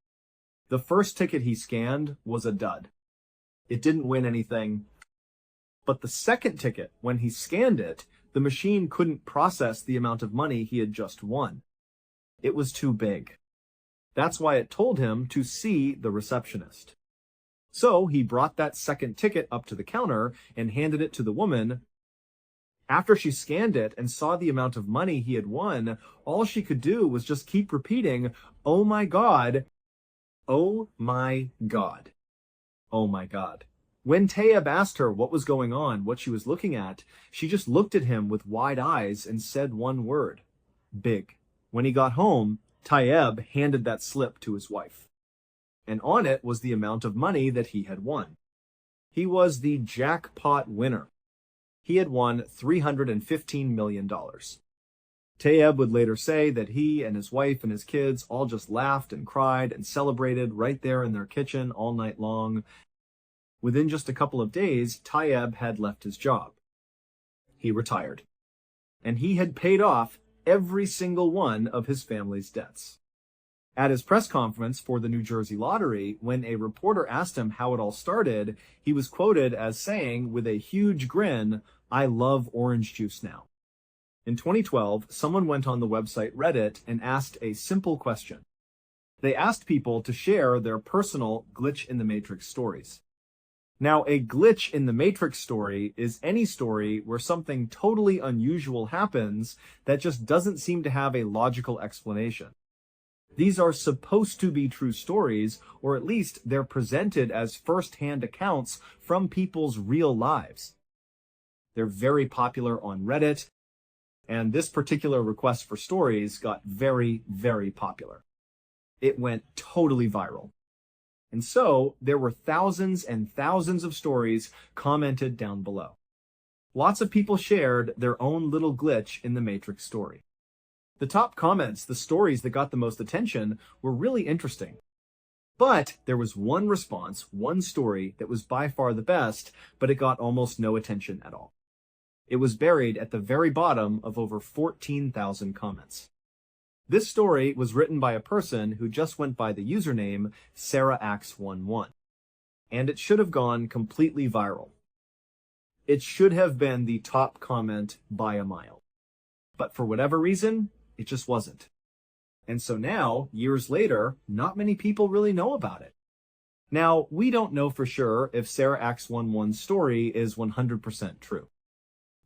The first ticket he scanned was a dud. It didn't win anything. But the second ticket, when he scanned it, the machine couldn't process the amount of money he had just won. It was too big. That's why it told him to see the receptionist. So he brought that second ticket up to the counter and handed it to the woman. After she scanned it and saw the amount of money he had won, all she could do was just keep repeating, "Oh my God, oh my God, oh my God." When Tayeb asked her what was going on, what she was looking at, she just looked at him with wide eyes and said one word: big. When he got home, Tayeb handed that slip to his wife. And on it was the amount of money that he had won. He was the jackpot winner. He had won $315 million. Tayeb would later say that he and his wife and his kids all just laughed and cried and celebrated right there in their kitchen all night long. Within just a couple of days, Tayeb had left his job. He retired. And he had paid off every single one of his family's debts. At his press conference for the New Jersey lottery, when a reporter asked him how it all started, he was quoted as saying, with a huge grin, "I love orange juice now." In 2012, someone went on the website Reddit and asked a simple question. They asked people to share their personal glitch in the Matrix stories. Now, a glitch in the Matrix story is any story where something totally unusual happens that just doesn't seem to have a logical explanation. These are supposed to be true stories, or at least they're presented as first-hand accounts from people's real lives. They're very popular on Reddit, and this particular request for stories got very, very popular. It went totally viral. And so, there were thousands and thousands of stories commented down below. Lots of people shared their own little glitch in the Matrix story. The top comments, the stories that got the most attention, were really interesting. But there was one response, one story that was by far the best, but it got almost no attention at all. It was buried at the very bottom of over 14,000 comments. This story was written by a person who just went by the username SarahAx11, and it should have gone completely viral. It should have been the top comment by a mile. But for whatever reason, it just wasn't. And so now, years later, not many people really know about it. Now, we don't know for sure if SarahAx11's story is 100% true.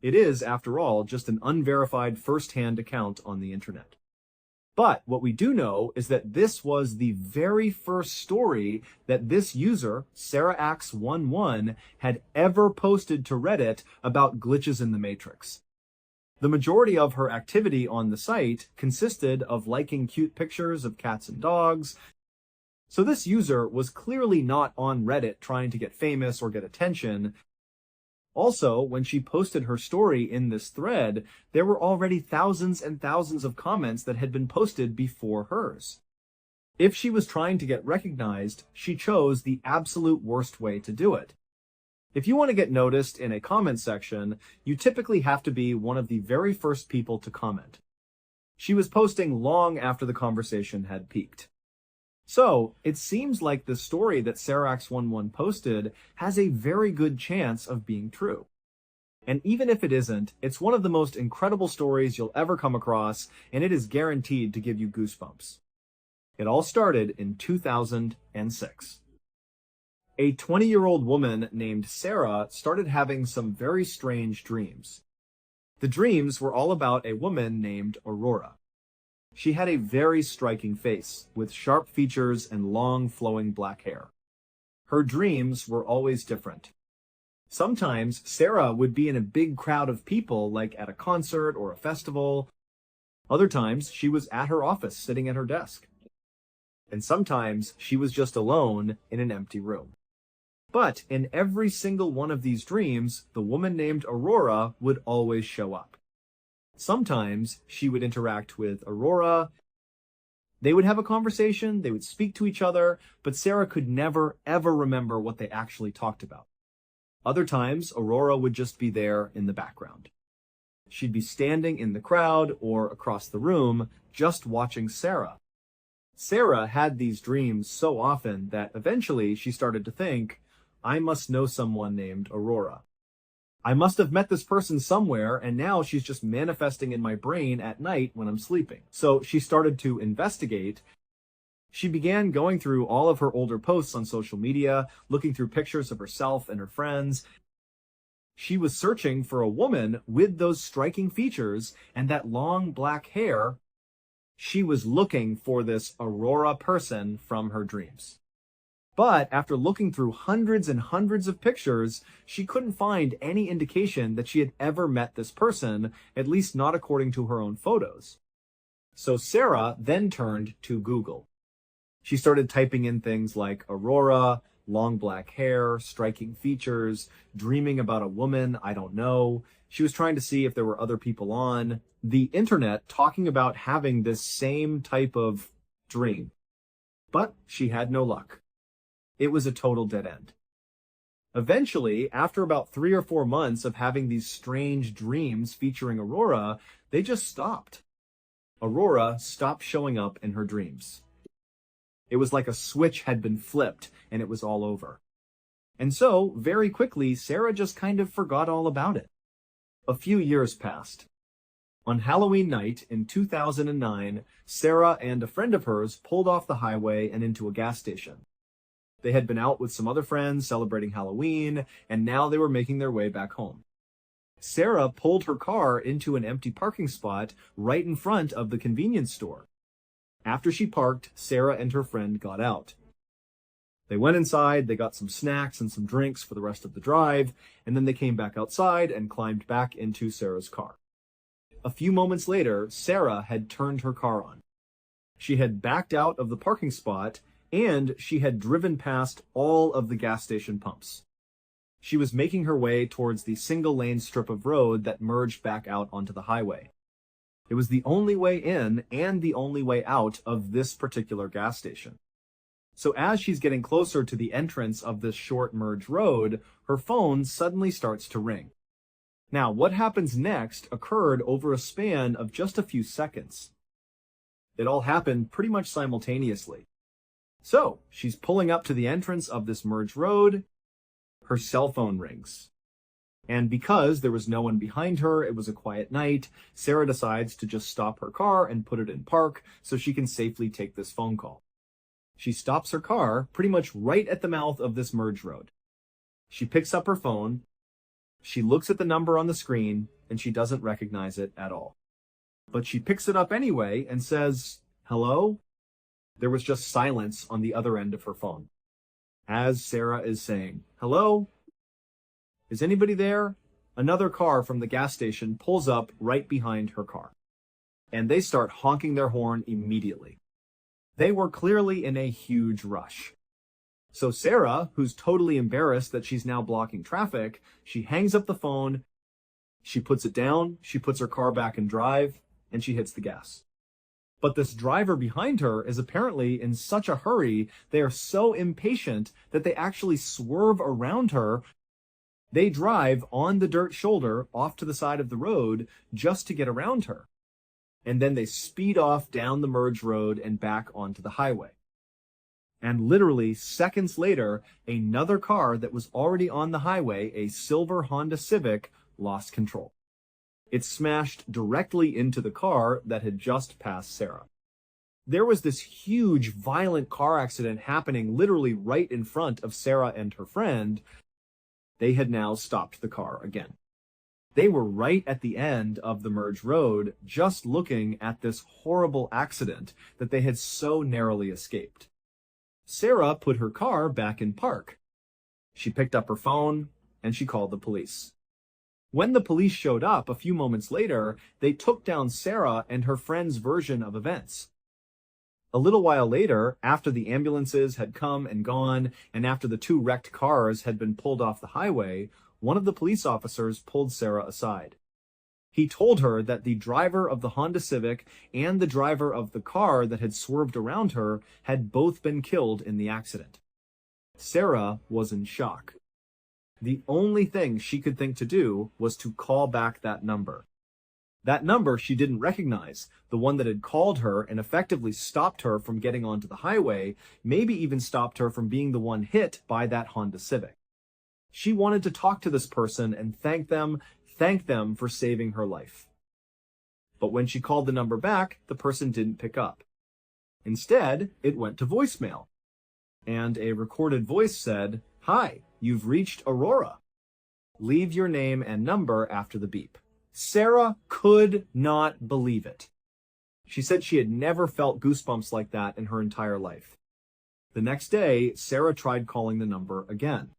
It is, after all, just an unverified first-hand account on the internet. But what we do know is that this was the very first story that this user, SarahAx11, had ever posted to Reddit about glitches in the Matrix. The majority of her activity on the site consisted of liking cute pictures of cats and dogs. So this user was clearly not on Reddit trying to get famous or get attention. Also, when she posted her story in this thread, there were already thousands and thousands of comments that had been posted before hers. If she was trying to get recognized, she chose the absolute worst way to do it. If you want to get noticed in a comment section, you typically have to be one of the very first people to comment. She was posting long after the conversation had peaked. So, it seems like the story that SarahAx11 posted has a very good chance of being true. And even if it isn't, it's one of the most incredible stories you'll ever come across, and it is guaranteed to give you goosebumps. It all started in 2006. A 20-year-old woman named Sarah started having some very strange dreams. The dreams were all about a woman named Aurora. She had a very striking face, with sharp features and long flowing black hair. Her dreams were always different. Sometimes Sarah would be in a big crowd of people, like at a concert or a festival. Other times she was at her office sitting at her desk. And sometimes she was just alone in an empty room. But in every single one of these dreams, the woman named Aurora would always show up. Sometimes she would interact with Aurora. They would have a conversation, they would speak to each other, but Sarah could never, ever remember what they actually talked about. Other times, Aurora would just be there in the background. She'd be standing in the crowd or across the room, just watching Sarah. Sarah had these dreams so often that eventually she started to think, I must know someone named Aurora. I must have met this person somewhere, and now she's just manifesting in my brain at night when I'm sleeping. So she started to investigate. She began going through all of her older posts on social media, looking through pictures of herself and her friends. She was searching for a woman with those striking features and that long black hair. She was looking for this Aurora person from her dreams. But after looking through hundreds and hundreds of pictures, she couldn't find any indication that she had ever met this person, at least not according to her own photos. So Sarah then turned to Google. She started typing in things like Aurora, long black hair, striking features, dreaming about a woman I don't know. She was trying to see if there were other people on the internet talking about having this same type of dream. But she had no luck. It was a total dead end. Eventually, after about 3 or 4 months of having these strange dreams featuring Aurora, they just stopped. Aurora stopped showing up in her dreams. It was like a switch had been flipped and it was all over. And so, very quickly, Sarah just kind of forgot all about it. A few years passed. On Halloween night in 2009, Sarah and a friend of hers pulled off the highway and into a gas station. They had been out with some other friends celebrating Halloween, and now they were making their way back home. Sarah pulled her car into an empty parking spot right in front of the convenience store. After she parked, Sarah and her friend got out. They went inside, they got some snacks and some drinks for the rest of the drive, and then they came back outside and climbed back into Sarah's car. A few moments later, Sarah had turned her car on. She had backed out of the parking spot and she had driven past all of the gas station pumps. She was making her way towards the single-lane strip of road that merged back out onto the highway. It was the only way in and the only way out of this particular gas station. So as she's getting closer to the entrance of this short merge road, her phone suddenly starts to ring. Now, what happens next occurred over a span of just a few seconds. It all happened pretty much simultaneously. So, she's pulling up to the entrance of this merge road. Her cell phone rings. And because there was no one behind her, it was a quiet night, Sarah decides to just stop her car and put it in park so she can safely take this phone call. She stops her car pretty much right at the mouth of this merge road. She picks up her phone, she looks at the number on the screen, and she doesn't recognize it at all. But she picks it up anyway and says, "Hello?" There was just silence on the other end of her phone. As Sarah is saying, "Hello? Is anybody there?" Another car from the gas station pulls up right behind her car. And they start honking their horn immediately. They were clearly in a huge rush. So Sarah, who's totally embarrassed that she's now blocking traffic, she hangs up the phone, she puts it down, she puts her car back in drive, and she hits the gas. But this driver behind her is apparently in such a hurry, they are so impatient that they actually swerve around her. They drive on the dirt shoulder off to the side of the road just to get around her. And then they speed off down the merge road and back onto the highway. And literally seconds later, another car that was already on the highway, a silver Honda Civic, lost control. It smashed directly into the car that had just passed Sarah. There was this huge, violent car accident happening literally right in front of Sarah and her friend. They had now stopped the car again. They were right at the end of the merge road, just looking at this horrible accident that they had so narrowly escaped. Sarah put her car back in park. She picked up her phone and she called the police. When the police showed up a few moments later, they took down Sarah and her friend's version of events. A little while later, after the ambulances had come and gone, and after the 2 wrecked cars had been pulled off the highway, one of the police officers pulled Sarah aside. He told her that the driver of the Honda Civic and the driver of the car that had swerved around her had both been killed in the accident. Sarah was in shock. The only thing she could think to do was to call back that number. That number she didn't recognize, the one that had called her and effectively stopped her from getting onto the highway, maybe even stopped her from being the one hit by that Honda Civic. She wanted to talk to this person and thank them for saving her life. But when she called the number back, the person didn't pick up. Instead, it went to voicemail. And a recorded voice said, "Hi, you've reached Aurora. Leave your name and number after the beep." Sarah could not believe it. She said she had never felt goosebumps like that in her entire life. The next day, Sarah tried calling the number again.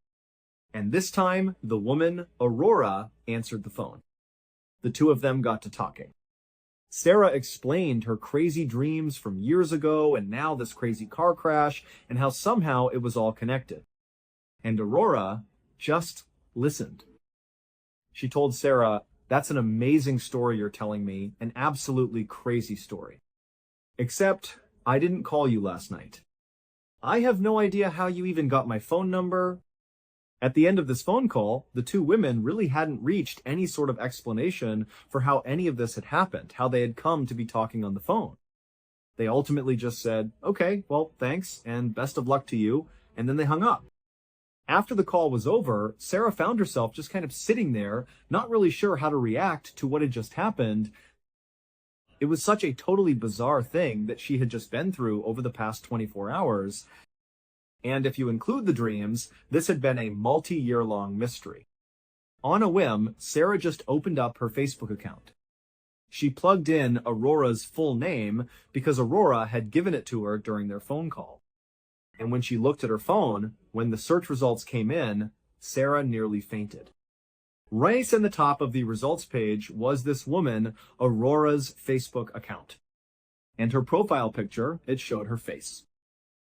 And this time, the woman, Aurora, answered the phone. The two of them got to talking. Sarah explained her crazy dreams from years ago and now this crazy car crash and how somehow it was all connected. And Aurora just listened. She told Sarah, "That's an amazing story you're telling me, an absolutely crazy story. Except, I didn't call you last night. I have no idea how you even got my phone number." At the end of this phone call, the two women really hadn't reached any sort of explanation for how any of this had happened, how they had come to be talking on the phone. They ultimately just said, "Okay, well, thanks, and best of luck to you," and then they hung up. After the call was over, Sarah found herself just kind of sitting there, not really sure how to react to what had just happened. It was such a totally bizarre thing that she had just been through over the past 24 hours. And if you include the dreams, this had been a multi-year-long mystery. On a whim, Sarah just opened up her Facebook account. She plugged in Aurora's full name because Aurora had given it to her during their phone call. And when she looked at her phone, when the search results came in, Sarah nearly fainted. Right in the top of the results page was this woman, Aurora's Facebook account. And her profile picture, it showed her face.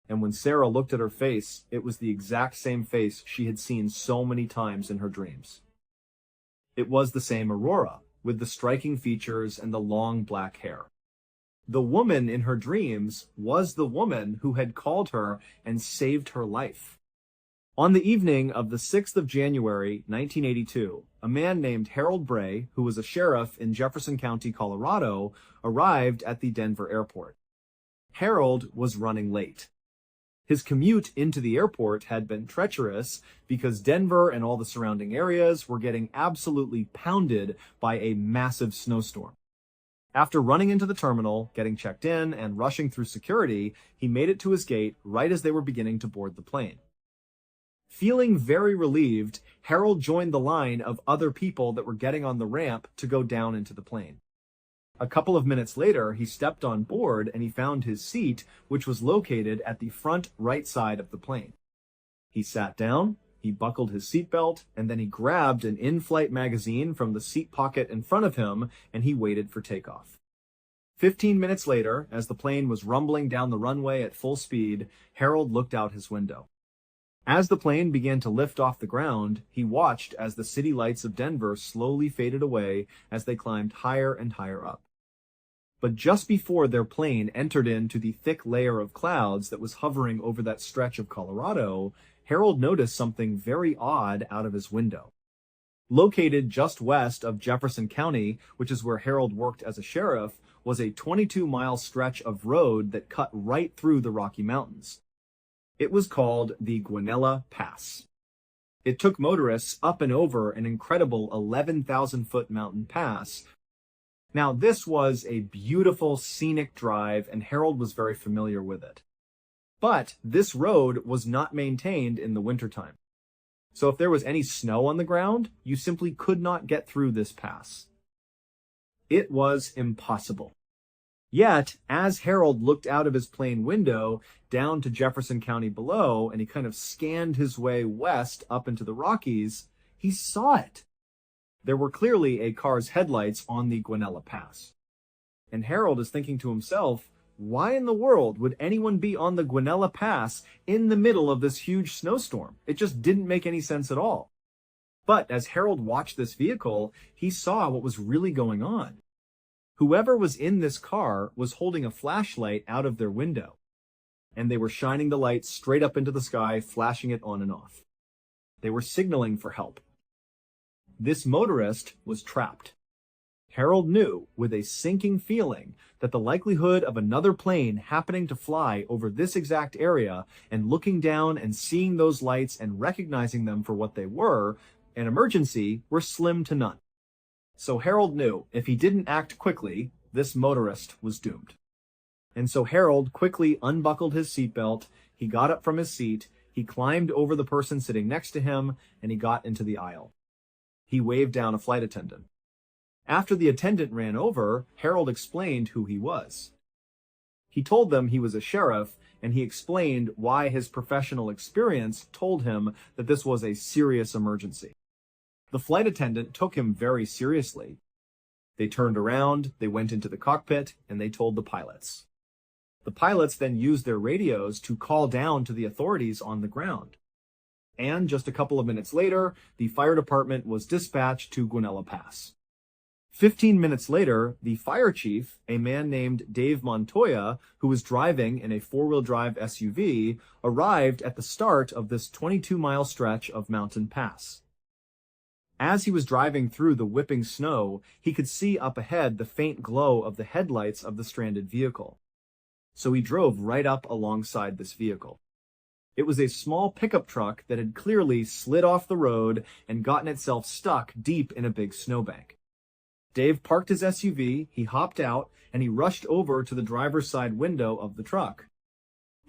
And when Sarah looked at her face, it was the exact same face she had seen so many times in her dreams. It was the same Aurora, with the striking features and the long black hair. The woman in her dreams was the woman who had called her and saved her life. On the evening of the 6th of January, 1982, a man named Harold Bray, who was a sheriff in Jefferson County, Colorado, arrived at the Denver airport. Harold was running late. His commute into the airport had been treacherous because Denver and all the surrounding areas were getting absolutely pounded by a massive snowstorm. After running into the terminal, getting checked in, and rushing through security, he made it to his gate right as they were beginning to board the plane. Feeling very relieved, Harold joined the line of other people that were getting on the ramp to go down into the plane. A couple of minutes later, he stepped on board and he found his seat, which was located at the front right side of the plane. He sat down, he buckled his seatbelt, and then he grabbed an in-flight magazine from the seat pocket in front of him, and he waited for takeoff. 15 minutes later, as the plane was rumbling down the runway at full speed, Harold looked out his window. As the plane began to lift off the ground, he watched as the city lights of Denver slowly faded away as they climbed higher and higher up. But just before their plane entered into the thick layer of clouds that was hovering over that stretch of Colorado, Harold noticed something very odd out of his window. Located just west of Jefferson County, which is where Harold worked as a sheriff, was a 22-mile stretch of road that cut right through the Rocky Mountains. It was called the Guanella Pass. It took motorists up and over an incredible 11,000-foot mountain pass. Now, this was a beautiful, scenic drive, and Harold was very familiar with it. But this road was not maintained in the wintertime. So if there was any snow on the ground, you simply could not get through this pass. It was impossible. Yet, as Harold looked out of his plane window down to Jefferson County below, and he kind of scanned his way west up into the Rockies, he saw it. There were clearly a car's headlights on the Guanella Pass. And Harold is thinking to himself, why in the world would anyone be on the Guanella Pass in the middle of this huge snowstorm? It just didn't make any sense at all. But as Harold watched this vehicle, he saw what was really going on. Whoever was in this car was holding a flashlight out of their window, and they were shining the light straight up into the sky, flashing it on and off. They were signaling for help. This motorist was trapped. Harold knew, with a sinking feeling, that the likelihood of another plane happening to fly over this exact area and looking down and seeing those lights and recognizing them for what they were, an emergency, were slim to none. So Harold knew, if he didn't act quickly, this motorist was doomed. And so Harold quickly unbuckled his seatbelt, he got up from his seat, he climbed over the person sitting next to him, and he got into the aisle. He waved down a flight attendant. After the attendant ran over, Harold explained who he was. He told them he was a sheriff, and he explained why his professional experience told him that this was a serious emergency. The flight attendant took him very seriously. They turned around, they went into the cockpit, and they told the pilots. The pilots then used their radios to call down to the authorities on the ground. And just a couple of minutes later, the fire department was dispatched to Guanella Pass. 15 minutes later, the fire chief, a man named Dave Montoya, who was driving in a four-wheel drive SUV, arrived at the start of this 22-mile stretch of mountain pass. As he was driving through the whipping snow, he could see up ahead the faint glow of the headlights of the stranded vehicle. So he drove right up alongside this vehicle. It was a small pickup truck that had clearly slid off the road and gotten itself stuck deep in a big snowbank. Dave parked his SUV, he hopped out, and he rushed over to the driver's side window of the truck.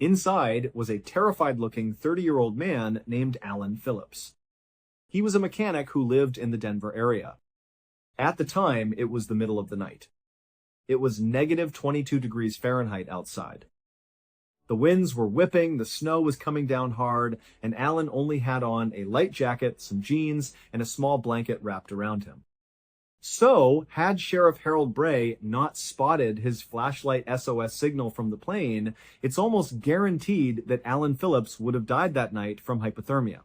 Inside was a terrified-looking 30-year-old man named Alan Phillips. He was a mechanic who lived in the Denver area. At the time, it was the middle of the night. It was negative 22 degrees Fahrenheit outside. The winds were whipping, the snow was coming down hard, and Alan only had on a light jacket, some jeans, and a small blanket wrapped around him. So, had Sheriff Harold Bray not spotted his flashlight SOS signal from the plane, it's almost guaranteed that Alan Phillips would have died that night from hypothermia.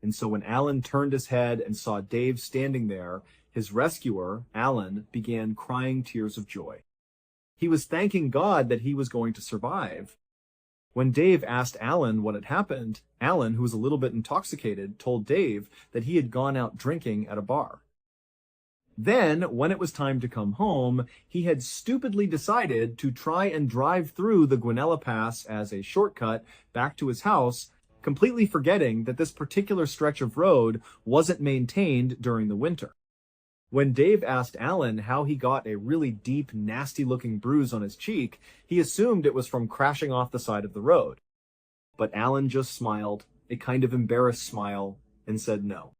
And so when Alan turned his head and saw Dave standing there, his rescuer, Alan, began crying tears of joy. He was thanking God that he was going to survive. When Dave asked Alan what had happened, Alan, who was a little bit intoxicated, told Dave that he had gone out drinking at a bar. Then, when it was time to come home, he had stupidly decided to try and drive through the Guanella Pass as a shortcut back to his house, completely forgetting that this particular stretch of road wasn't maintained during the winter. When Dave asked Alan how he got a really deep, nasty-looking bruise on his cheek, he assumed it was from crashing off the side of the road. But Alan just smiled, a kind of embarrassed smile, and said no.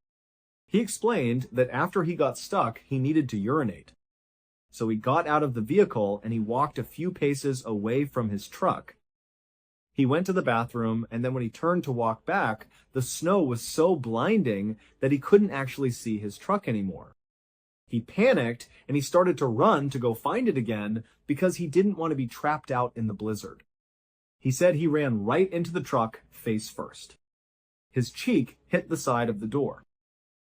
He explained that after he got stuck, he needed to urinate. So he got out of the vehicle and he walked a few paces away from his truck. He went to the bathroom, and then when he turned to walk back, the snow was so blinding that he couldn't actually see his truck anymore. He panicked and he started to run to go find it again because he didn't want to be trapped out in the blizzard. He said he ran right into the truck face first. His cheek hit the side of the door.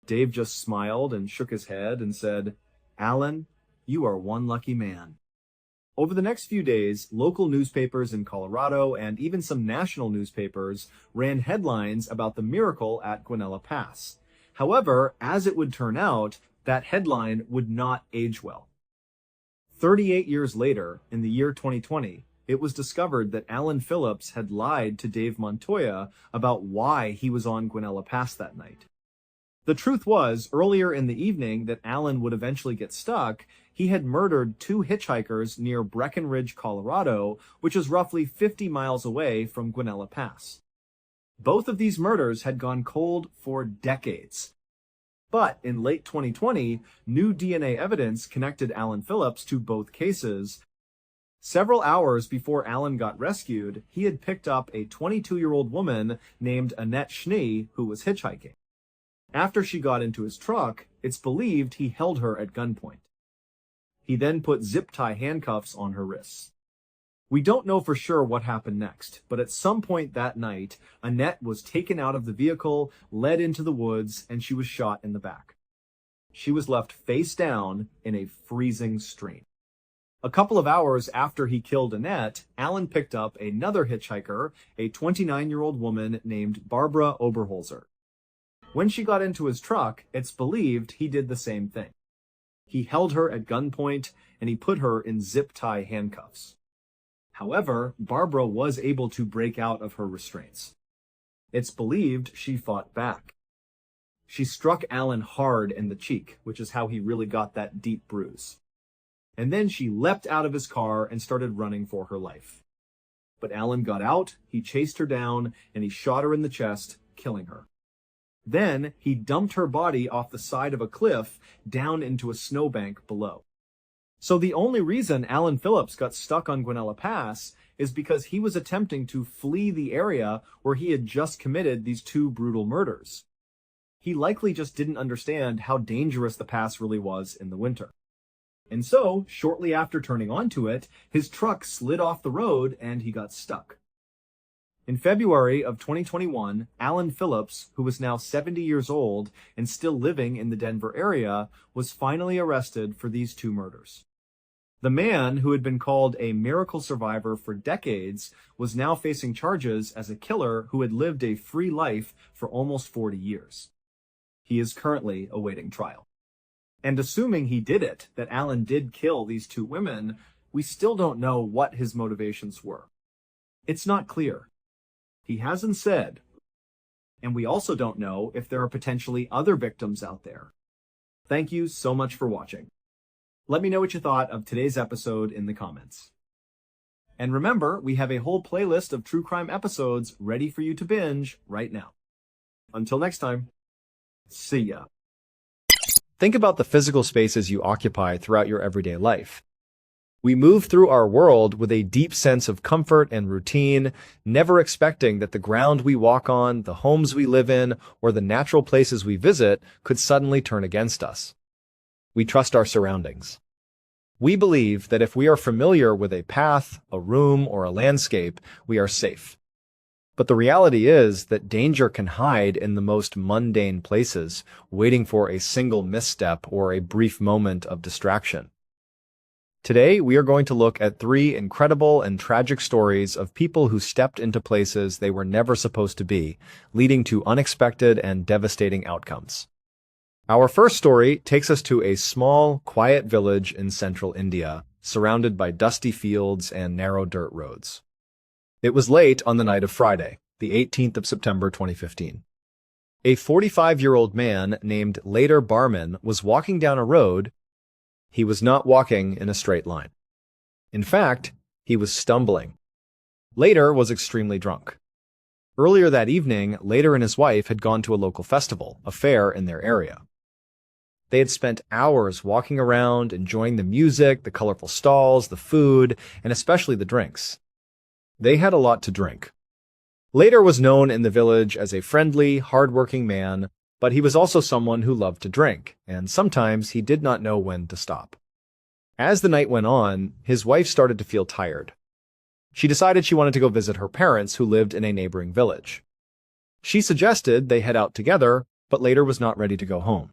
Dave just smiled and shook his head and said, "Alan, you are one lucky man." Over the next few days, local newspapers in Colorado and even some national newspapers ran headlines about the miracle at Guanella Pass. However, as it would turn out, that headline would not age well. 38 years later, in the year 2020, it was discovered that Alan Phillips had lied to Dave Montoya about why he was on Guanella Pass that night. The truth was, earlier in the evening that Alan would eventually get stuck, he had murdered 2 hitchhikers near Breckenridge, Colorado, which is roughly 50 miles away from Guanella Pass. Both of these murders had gone cold for decades. But in late 2020, new DNA evidence connected Alan Phillips to both cases. Several hours before Alan got rescued, he had picked up a 22-year-old woman named Annette Schnee who was hitchhiking. After she got into his truck, it's believed he held her at gunpoint. He then put zip-tie handcuffs on her wrists. We don't know for sure what happened next, but at some point that night, Annette was taken out of the vehicle, led into the woods, and she was shot in the back. She was left face down in a freezing stream. A couple of hours after he killed Annette, Allen picked up another hitchhiker, a 29-year-old woman named Barbara Oberholzer. When she got into his truck, it's believed he did the same thing. He held her at gunpoint, and he put her in zip-tie handcuffs. However, Barbara was able to break out of her restraints. It's believed she fought back. She struck Allen hard in the cheek, which is how he really got that deep bruise. And then she leapt out of his car and started running for her life. But Allen got out, he chased her down, and he shot her in the chest, killing her. Then he dumped her body off the side of a cliff down into a snowbank below. So the only reason Allen Phillips got stuck on Guanella Pass is because he was attempting to flee the area where he had just committed these two brutal murders. He likely just didn't understand how dangerous the pass really was in the winter. And so, shortly after turning onto it, his truck slid off the road and he got stuck. In February of 2021, Allen Phillips, who was now 70 years old and still living in the Denver area, was finally arrested for these two murders. The man, who had been called a miracle survivor for decades, was now facing charges as a killer who had lived a free life for almost 40 years. He is currently awaiting trial. And assuming he did it, that Allen did kill these two women, we still don't know what his motivations were. It's not clear. He hasn't said. And we also don't know if there are potentially other victims out there. Thank you so much for watching. Let me know what you thought of today's episode in the comments. And remember, we have a whole playlist of true crime episodes ready for you to binge right now. Until next time, see ya. Think about the physical spaces you occupy throughout your everyday life. We move through our world with a deep sense of comfort and routine, never expecting that the ground we walk on, the homes we live in, or the natural places we visit could suddenly turn against us. We trust our surroundings. We believe that if we are familiar with a path, a room, or a landscape, we are safe. But the reality is that danger can hide in the most mundane places, waiting for a single misstep or a brief moment of distraction. Today, we are going to look at 3 incredible and tragic stories of people who stepped into places they were never supposed to be, leading to unexpected and devastating outcomes. Our first story takes us to a small, quiet village in central India, surrounded by dusty fields and narrow dirt roads. It was late on the night of Friday, the 18th of September 2015. A 45-year-old man named Barman was walking down a road. He was not walking in a straight line. In fact, he was stumbling. Later was extremely drunk. Earlier that evening, Later and his wife had gone to a local festival, a fair in their area. They had spent hours walking around, enjoying the music, the colorful stalls, the food, and especially the drinks. They had a lot to drink. Later was known in the village as a friendly, hard-working man, but he was also someone who loved to drink, and sometimes he did not know when to stop. As the night went on, his wife started to feel tired. She decided she wanted to go visit her parents who lived in a neighboring village. She suggested they head out together, but Later was not ready to go home.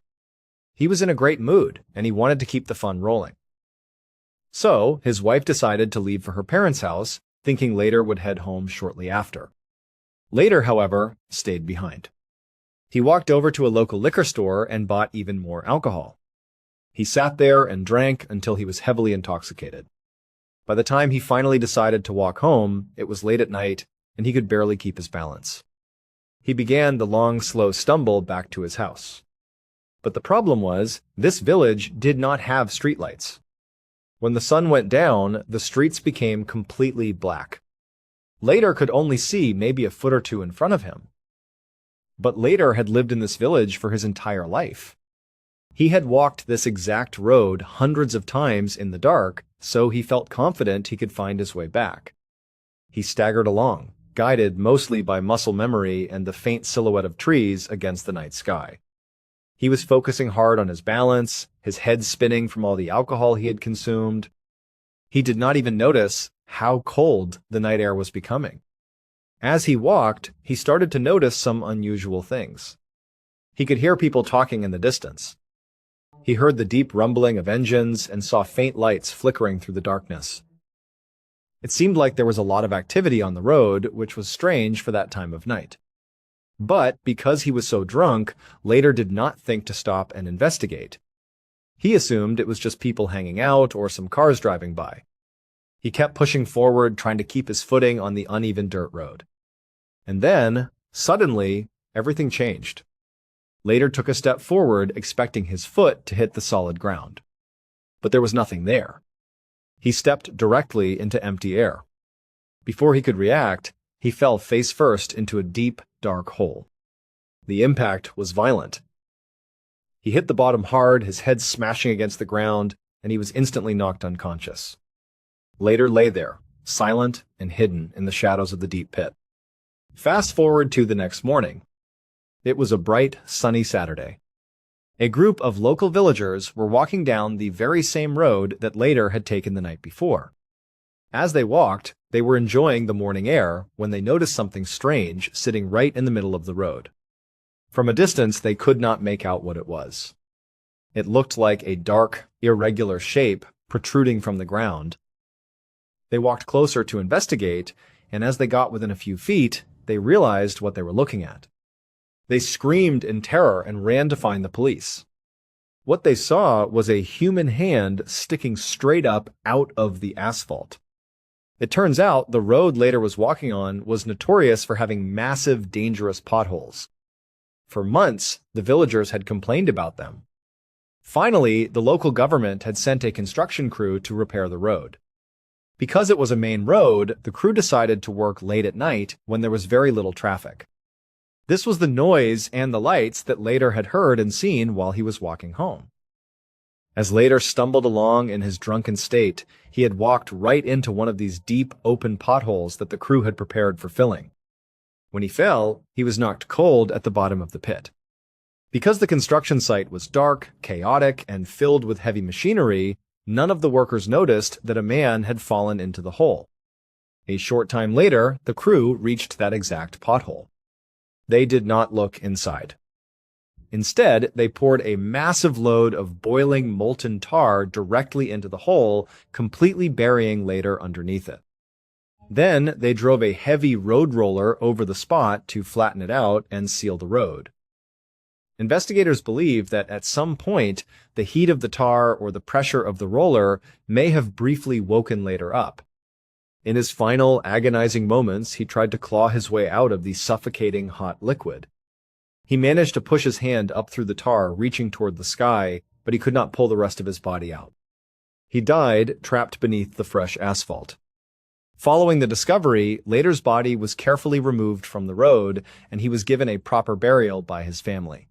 He was in a great mood, and he wanted to keep the fun rolling. So, his wife decided to leave for her parents' house, thinking Later would head home shortly after. Later, however, stayed behind. He walked over to a local liquor store and bought even more alcohol. He sat there and drank until he was heavily intoxicated. By the time he finally decided to walk home, it was late at night, and he could barely keep his balance. He began the long, slow stumble back to his house. But the problem was, this village did not have streetlights. When the sun went down, the streets became completely black. Later could only see maybe a foot or two in front of him. But Later had lived in this village for his entire life. He had walked this exact road hundreds of times in the dark, so he felt confident he could find his way back. He staggered along, guided mostly by muscle memory and the faint silhouette of trees against the night sky. He was focusing hard on his balance, his head spinning from all the alcohol he had consumed. He did not even notice how cold the night air was becoming. As he walked, he started to notice some unusual things. He could hear people talking in the distance. He heard the deep rumbling of engines and saw faint lights flickering through the darkness. It seemed like there was a lot of activity on the road, which was strange for that time of night. But because he was so drunk, Later did not think to stop and investigate. He assumed it was just people hanging out or some cars driving by. He kept pushing forward, trying to keep his footing on the uneven dirt road. And then, suddenly, everything changed. Later took a step forward, expecting his foot to hit the solid ground. But there was nothing there. He stepped directly into empty air. Before he could react, he fell face first into a deep, dark hole. The impact was violent. He hit the bottom hard, his head smashing against the ground, and he was instantly knocked unconscious. Later lay there, silent and hidden in the shadows of the deep pit. Fast forward to the next morning. It was a bright, sunny Saturday. A group of local villagers were walking down the very same road that Later had taken the night before. As they walked, they were enjoying the morning air when they noticed something strange sitting right in the middle of the road. From a distance, they could not make out what it was. It looked like a dark, irregular shape protruding from the ground. They walked closer to investigate, and as they got within a few feet, they realized what they were looking at. They screamed in terror and ran to find the police. What they saw was a human hand sticking straight up out of the asphalt. It turns out the road Later was walking on was notorious for having massive, dangerous potholes. For months, the villagers had complained about them. Finally, the local government had sent a construction crew to repair the road. Because it was a main road, the crew decided to work late at night when there was very little traffic. This was the noise and the lights that Later had heard and seen while he was walking home. As Later stumbled along in his drunken state, he had walked right into one of these deep, open potholes that the crew had prepared for filling. When he fell, he was knocked cold at the bottom of the pit. Because the construction site was dark, chaotic, and filled with heavy machinery, none of the workers noticed that a man had fallen into the hole. A short time later, the crew reached that exact pothole. They did not look inside. Instead, they poured a massive load of boiling molten tar directly into the hole, completely burying Later underneath it. Then they drove a heavy road roller over the spot to flatten it out and seal the road. Investigators believe that at some point, the heat of the tar or the pressure of the roller may have briefly woken Later up. In his final agonizing moments, he tried to claw his way out of the suffocating hot liquid. He managed to push his hand up through the tar, reaching toward the sky, but he could not pull the rest of his body out. He died, trapped beneath the fresh asphalt. Following the discovery, Later's body was carefully removed from the road, and he was given a proper burial by his family.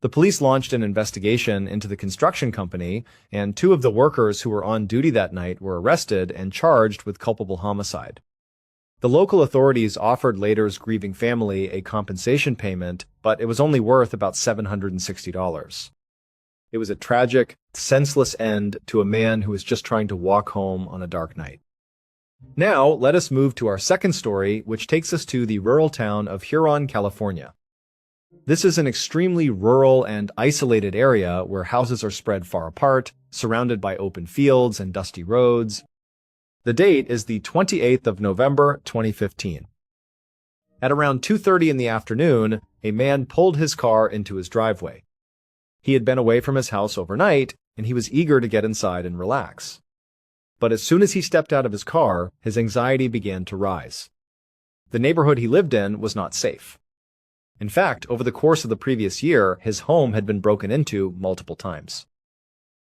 The police launched an investigation into the construction company, and 2 of the workers who were on duty that night were arrested and charged with culpable homicide. The local authorities offered Later's grieving family a compensation payment, but it was only worth about $760. It was a tragic, senseless end to a man who was just trying to walk home on a dark night. Now, let us move to our second story, which takes us to the rural town of Huron, California. This is an extremely rural and isolated area where houses are spread far apart, surrounded by open fields and dusty roads. The date is the 28th of November, 2015. At around 2:30 in the afternoon, a man pulled his car into his driveway. He had been away from his house overnight, and he was eager to get inside and relax. But as soon as he stepped out of his car, his anxiety began to rise. The neighborhood he lived in was not safe. In fact, over the course of the previous year, his home had been broken into multiple times.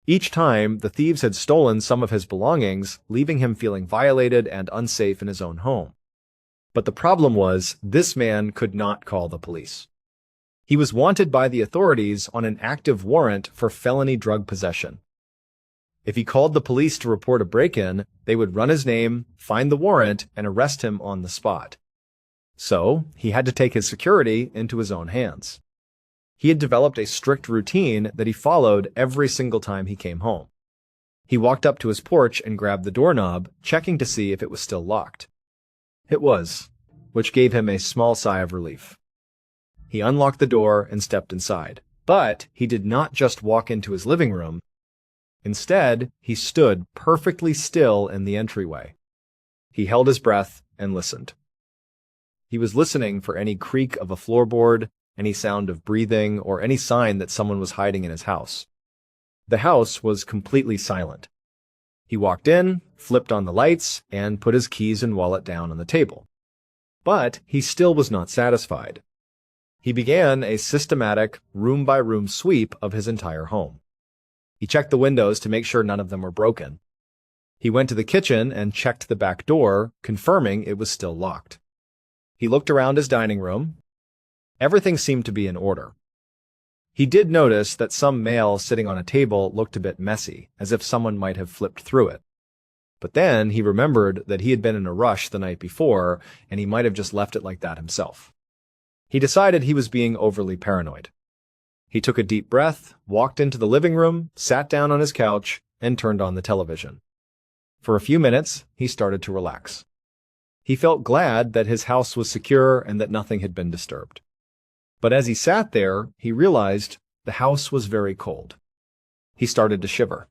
Each time, the thieves had stolen some of his belongings, leaving him feeling violated and unsafe in his own home. But the problem was, this man could not call the police. He was wanted by the authorities on an active warrant for felony drug possession. If he called the police to report a break-in, they would run his name, find the warrant, and arrest him on the spot. So, he had to take his security into his own hands. He had developed a strict routine that he followed every single time he came home. He walked up to his porch and grabbed the doorknob, checking to see if it was still locked. It was, which gave him a small sigh of relief. He unlocked the door and stepped inside. But he did not just walk into his living room. Instead, he stood perfectly still in the entryway. He held his breath and listened. He was listening for any creak of a floorboard, any sound of breathing, or any sign that someone was hiding in his house. The house was completely silent. He walked in, flipped on the lights, and put his keys and wallet down on the table. But he still was not satisfied. He began a systematic, room-by-room sweep of his entire home. He checked the windows to make sure none of them were broken. He went to the kitchen and checked the back door, confirming it was still locked. He looked around his dining room. Everything seemed to be in order. He did notice that some mail sitting on a table looked a bit messy, as if someone might have flipped through it. But then he remembered that he had been in a rush the night before, and he might have just left it like that himself. He decided he was being overly paranoid. He took a deep breath, walked into the living room, sat down on his couch, and turned on the television. For a few minutes, he started to relax. He felt glad that his house was secure and that nothing had been disturbed. But as he sat there, he realized the house was very cold. He started to shiver.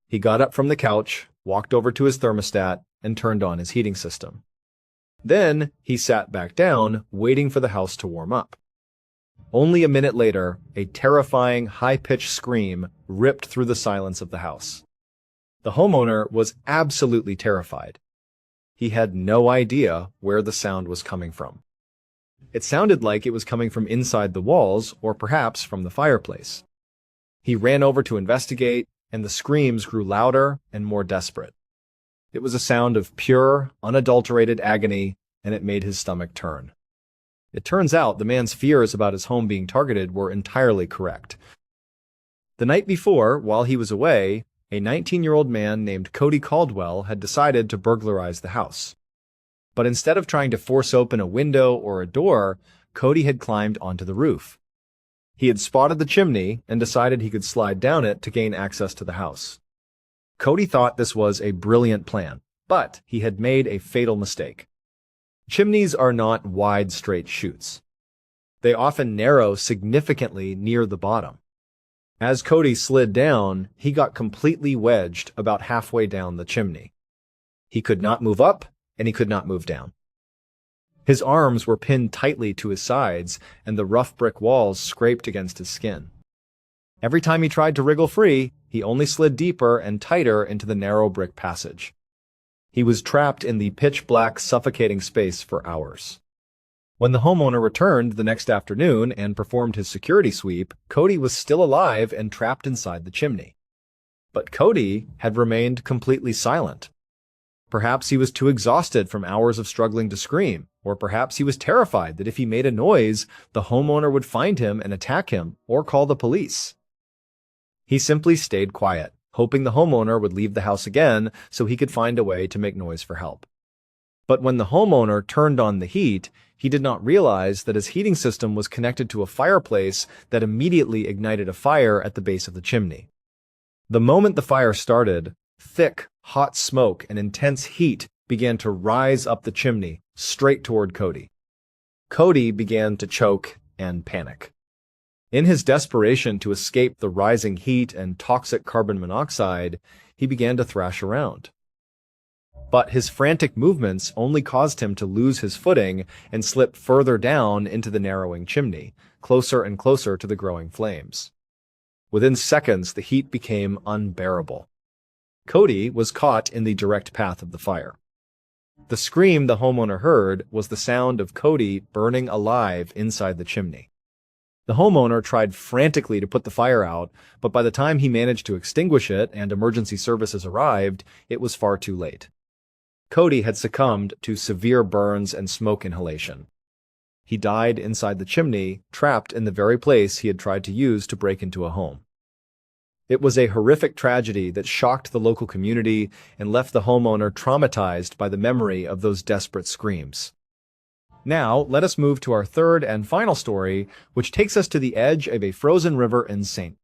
He got up from the couch, walked over to his thermostat, and turned on his heating system. Then he sat back down, waiting for the house to warm up. Only a minute later, a terrifying, high-pitched scream ripped through the silence of the house. The homeowner was absolutely terrified. He had no idea where the sound was coming from. It sounded like it was coming from inside the walls or perhaps from the fireplace. He ran over to investigate, and the screams grew louder and more desperate. It was a sound of pure, unadulterated agony, and it made his stomach turn. It turns out the man's fears about his home being targeted were entirely correct. The night before, while he was away, a 19-year-old man named Cody Caldwell had decided to burglarize the house. But instead of trying to force open a window or a door, Cody had climbed onto the roof. He had spotted the chimney and decided he could slide down it to gain access to the house. Cody thought this was a brilliant plan, but he had made a fatal mistake. Chimneys are not wide, straight chutes. They often narrow significantly near the bottom. As Cody slid down, he got completely wedged about halfway down the chimney. He could not move up, and he could not move down. His arms were pinned tightly to his sides, and the rough brick walls scraped against his skin. Every time he tried to wriggle free, he only slid deeper and tighter into the narrow brick passage. He was trapped in the pitch-black, suffocating space for hours. When the homeowner returned the next afternoon and performed his security sweep, Cody was still alive and trapped inside the chimney. But Cody had remained completely silent. Perhaps he was too exhausted from hours of struggling to scream, or perhaps he was terrified that if he made a noise, the homeowner would find him and attack him or call the police. He simply stayed quiet, hoping the homeowner would leave the house again so he could find a way to make noise for help. But when the homeowner turned on the heat, he did not realize that his heating system was connected to a fireplace that immediately ignited a fire at the base of the chimney. The moment the fire started, thick, hot smoke and intense heat began to rise up the chimney, straight toward Cody. Cody began to choke and panic. In his desperation to escape the rising heat and toxic carbon monoxide, he began to thrash around. But his frantic movements only caused him to lose his footing and slip further down into the narrowing chimney, closer and closer to the growing flames. Within seconds, the heat became unbearable. Cody was caught in the direct path of the fire. The scream the homeowner heard was the sound of Cody burning alive inside the chimney. The homeowner tried frantically to put the fire out, but by the time he managed to extinguish it and emergency services arrived, it was far too late. Cody had succumbed to severe burns and smoke inhalation. He died inside the chimney, trapped in the very place he had tried to use to break into a home. It was a horrific tragedy that shocked the local community and left the homeowner traumatized by the memory of those desperate screams. Now, let us move to our third and final story, which takes us to the edge of a frozen river in St.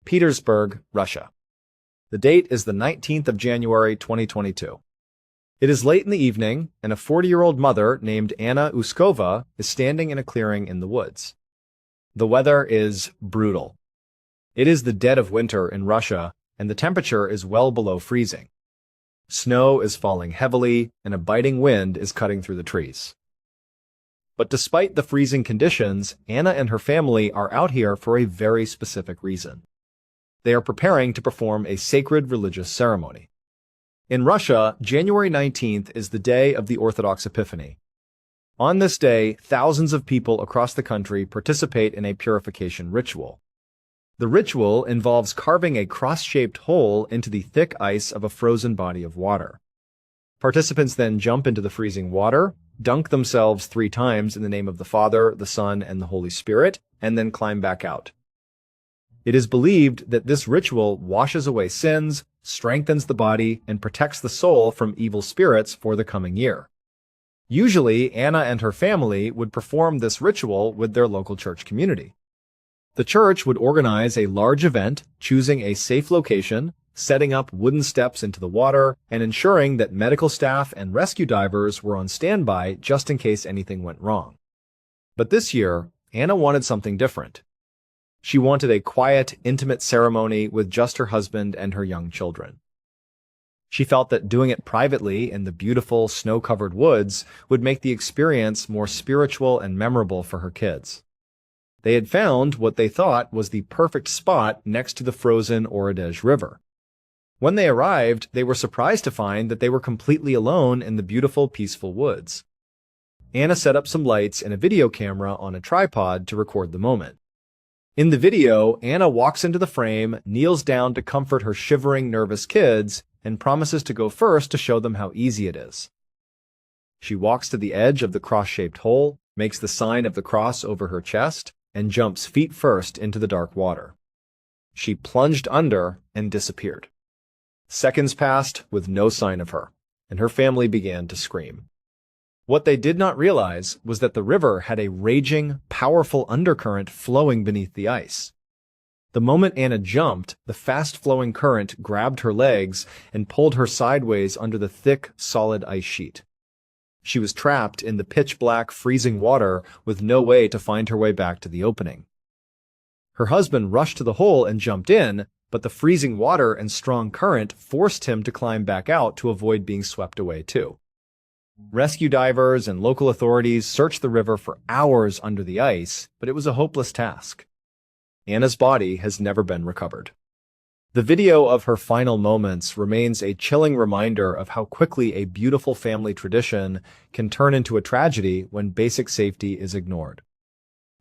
Petersburg, Russia. The date is the 19th of January 2022. It is late in the evening, and a 40-year-old mother named Anna Uskova is standing in a clearing in the woods. The weather is brutal. It is the dead of winter in Russia, and the temperature is well below freezing. Snow is falling heavily, and a biting wind is cutting through the trees. But despite the freezing conditions, Anna and her family are out here for a very specific reason. They are preparing to perform a sacred religious ceremony. In Russia, January 19th is the day of the Orthodox Epiphany. On this day, thousands of people across the country participate in a purification ritual. The ritual involves carving a cross-shaped hole into the thick ice of a frozen body of water. Participants then jump into the freezing water, dunk themselves 3 times in the name of the Father, the Son, and the Holy Spirit, and then climb back out. It is believed that this ritual washes away sins, strengthens the body, and protects the soul from evil spirits for the coming year. Usually, Anna and her family would perform this ritual with their local church community. The church would organize a large event, choosing a safe location, setting up wooden steps into the water, and ensuring that medical staff and rescue divers were on standby just in case anything went wrong. But this year, Anna wanted something different. She wanted a quiet, intimate ceremony with just her husband and her young children. She felt that doing it privately in the beautiful, snow-covered woods would make the experience more spiritual and memorable for her kids. They had found what they thought was the perfect spot next to the frozen Oradezh River. When they arrived, they were surprised to find that they were completely alone in the beautiful, peaceful woods. Anna set up some lights and a video camera on a tripod to record the moment. In the video, Anna walks into the frame, kneels down to comfort her shivering, nervous kids, and promises to go first to show them how easy it is. She walks to the edge of the cross-shaped hole, makes the sign of the cross over her chest, and jumps feet first into the dark water. She plunged under and disappeared. Seconds passed with no sign of her, and her family began to scream. What they did not realize was that the river had a raging, powerful undercurrent flowing beneath the ice. The moment Anna jumped, the fast-flowing current grabbed her legs and pulled her sideways under the thick, solid ice sheet. She was trapped in the pitch-black, freezing water with no way to find her way back to the opening. Her husband rushed to the hole and jumped in, but the freezing water and strong current forced him to climb back out to avoid being swept away too. Rescue divers and local authorities searched the river for hours under the ice, but it was a hopeless task. Anna's body has never been recovered. The video of her final moments remains a chilling reminder of how quickly a beautiful family tradition can turn into a tragedy when basic safety is ignored.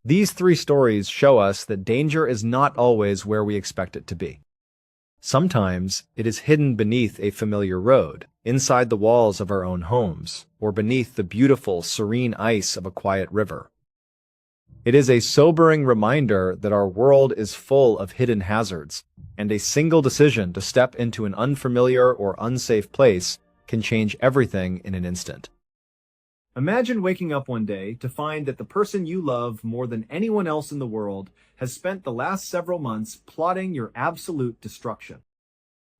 These 3 stories show us that danger is not always where we expect it to be. Sometimes it is hidden beneath a familiar road, inside the walls of our own homes, or beneath the beautiful, serene ice of a quiet river. It is a sobering reminder that our world is full of hidden hazards, and a single decision to step into an unfamiliar or unsafe place can change everything in an instant. Imagine waking up one day to find that the person you love more than anyone else in the world has spent the last several months plotting your absolute destruction.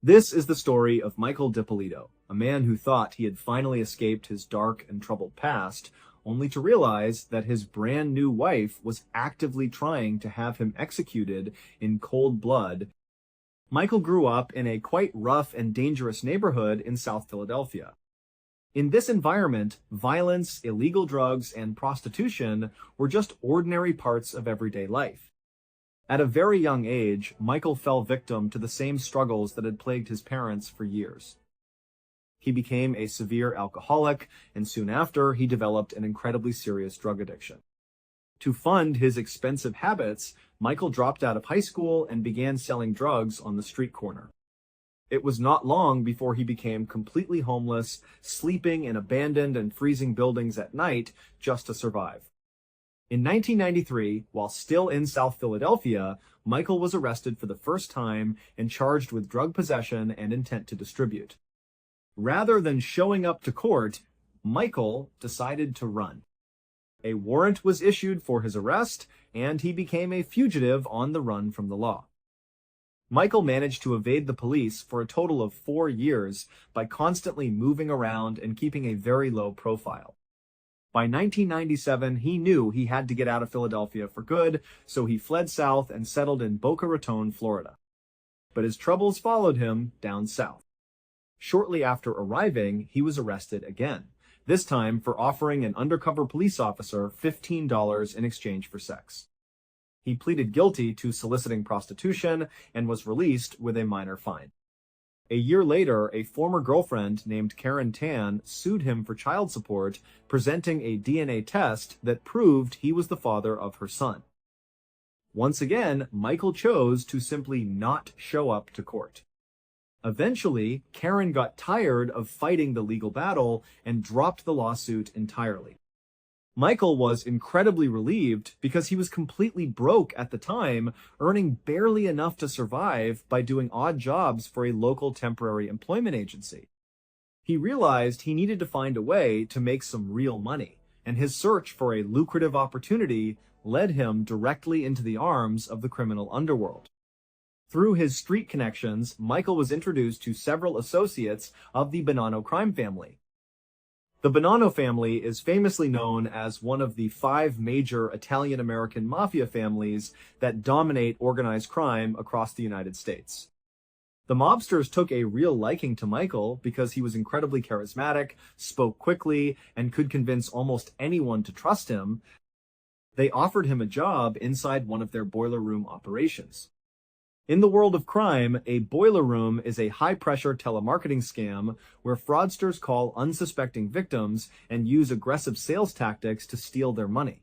This is the story of Michael DiPolito, a man who thought he had finally escaped his dark and troubled past, only to realize that his brand new wife was actively trying to have him executed in cold blood. Michael grew up in a quite rough and dangerous neighborhood in South Philadelphia. In this environment, violence, illegal drugs, and prostitution were just ordinary parts of everyday life. At a very young age, Michael fell victim to the same struggles that had plagued his parents for years. He became a severe alcoholic, and soon after, he developed an incredibly serious drug addiction. To fund his expensive habits, Michael dropped out of high school and began selling drugs on the street corner. It was not long before he became completely homeless, sleeping in abandoned and freezing buildings at night just to survive. In 1993, while still in South Philadelphia, Michael was arrested for the first time and charged with drug possession and intent to distribute. Rather than showing up to court, Michael decided to run. A warrant was issued for his arrest, and he became a fugitive on the run from the law. Michael managed to evade the police for a total of 4 years by constantly moving around and keeping a very low profile. By 1997, he knew he had to get out of Philadelphia for good, so he fled south and settled in Boca Raton, Florida. But his troubles followed him down south. Shortly after arriving, he was arrested again, this time for offering an undercover police officer $15 in exchange for sex. He pleaded guilty to soliciting prostitution and was released with a minor fine. A year later, a former girlfriend named Karen Tan sued him for child support, presenting a DNA test that proved he was the father of her son. Once again, Michael chose to simply not show up to court. Eventually, Karen got tired of fighting the legal battle and dropped the lawsuit entirely. Michael was incredibly relieved because he was completely broke at the time, earning barely enough to survive by doing odd jobs for a local temporary employment agency. He realized he needed to find a way to make some real money, and his search for a lucrative opportunity led him directly into the arms of the criminal underworld. Through his street connections, Michael was introduced to several associates of the Bonanno crime family. The Bonanno family is famously known as one of the 5 major Italian-American mafia families that dominate organized crime across the United States. The mobsters took a real liking to Michael because he was incredibly charismatic, spoke quickly, and could convince almost anyone to trust him. They offered him a job inside one of their boiler room operations. In the world of crime, a boiler room is a high-pressure telemarketing scam where fraudsters call unsuspecting victims and use aggressive sales tactics to steal their money.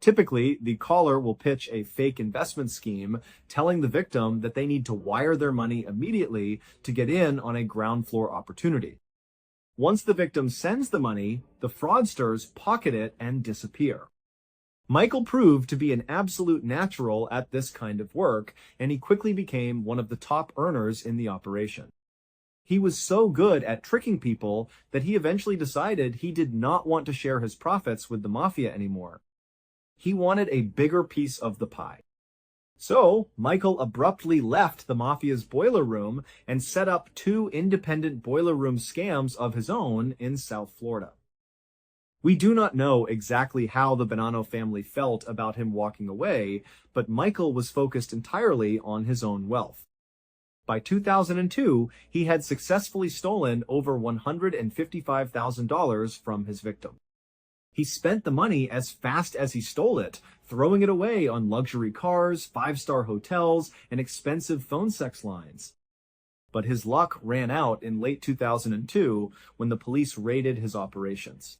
Typically, the caller will pitch a fake investment scheme, telling the victim that they need to wire their money immediately to get in on a ground floor opportunity. Once the victim sends the money, the fraudsters pocket it and disappear. Michael proved to be an absolute natural at this kind of work, and he quickly became one of the top earners in the operation. He was so good at tricking people that he eventually decided he did not want to share his profits with the mafia anymore. He wanted a bigger piece of the pie. So, Michael abruptly left the mafia's boiler room and set up 2 independent boiler room scams of his own in South Florida. We do not know exactly how the Bonanno family felt about him walking away, but Michael was focused entirely on his own wealth. By 2002, he had successfully stolen over $155,000 from his victim. He spent the money as fast as he stole it, throwing it away on luxury cars, 5-star hotels, and expensive phone sex lines. But his luck ran out in late 2002 when the police raided his operations.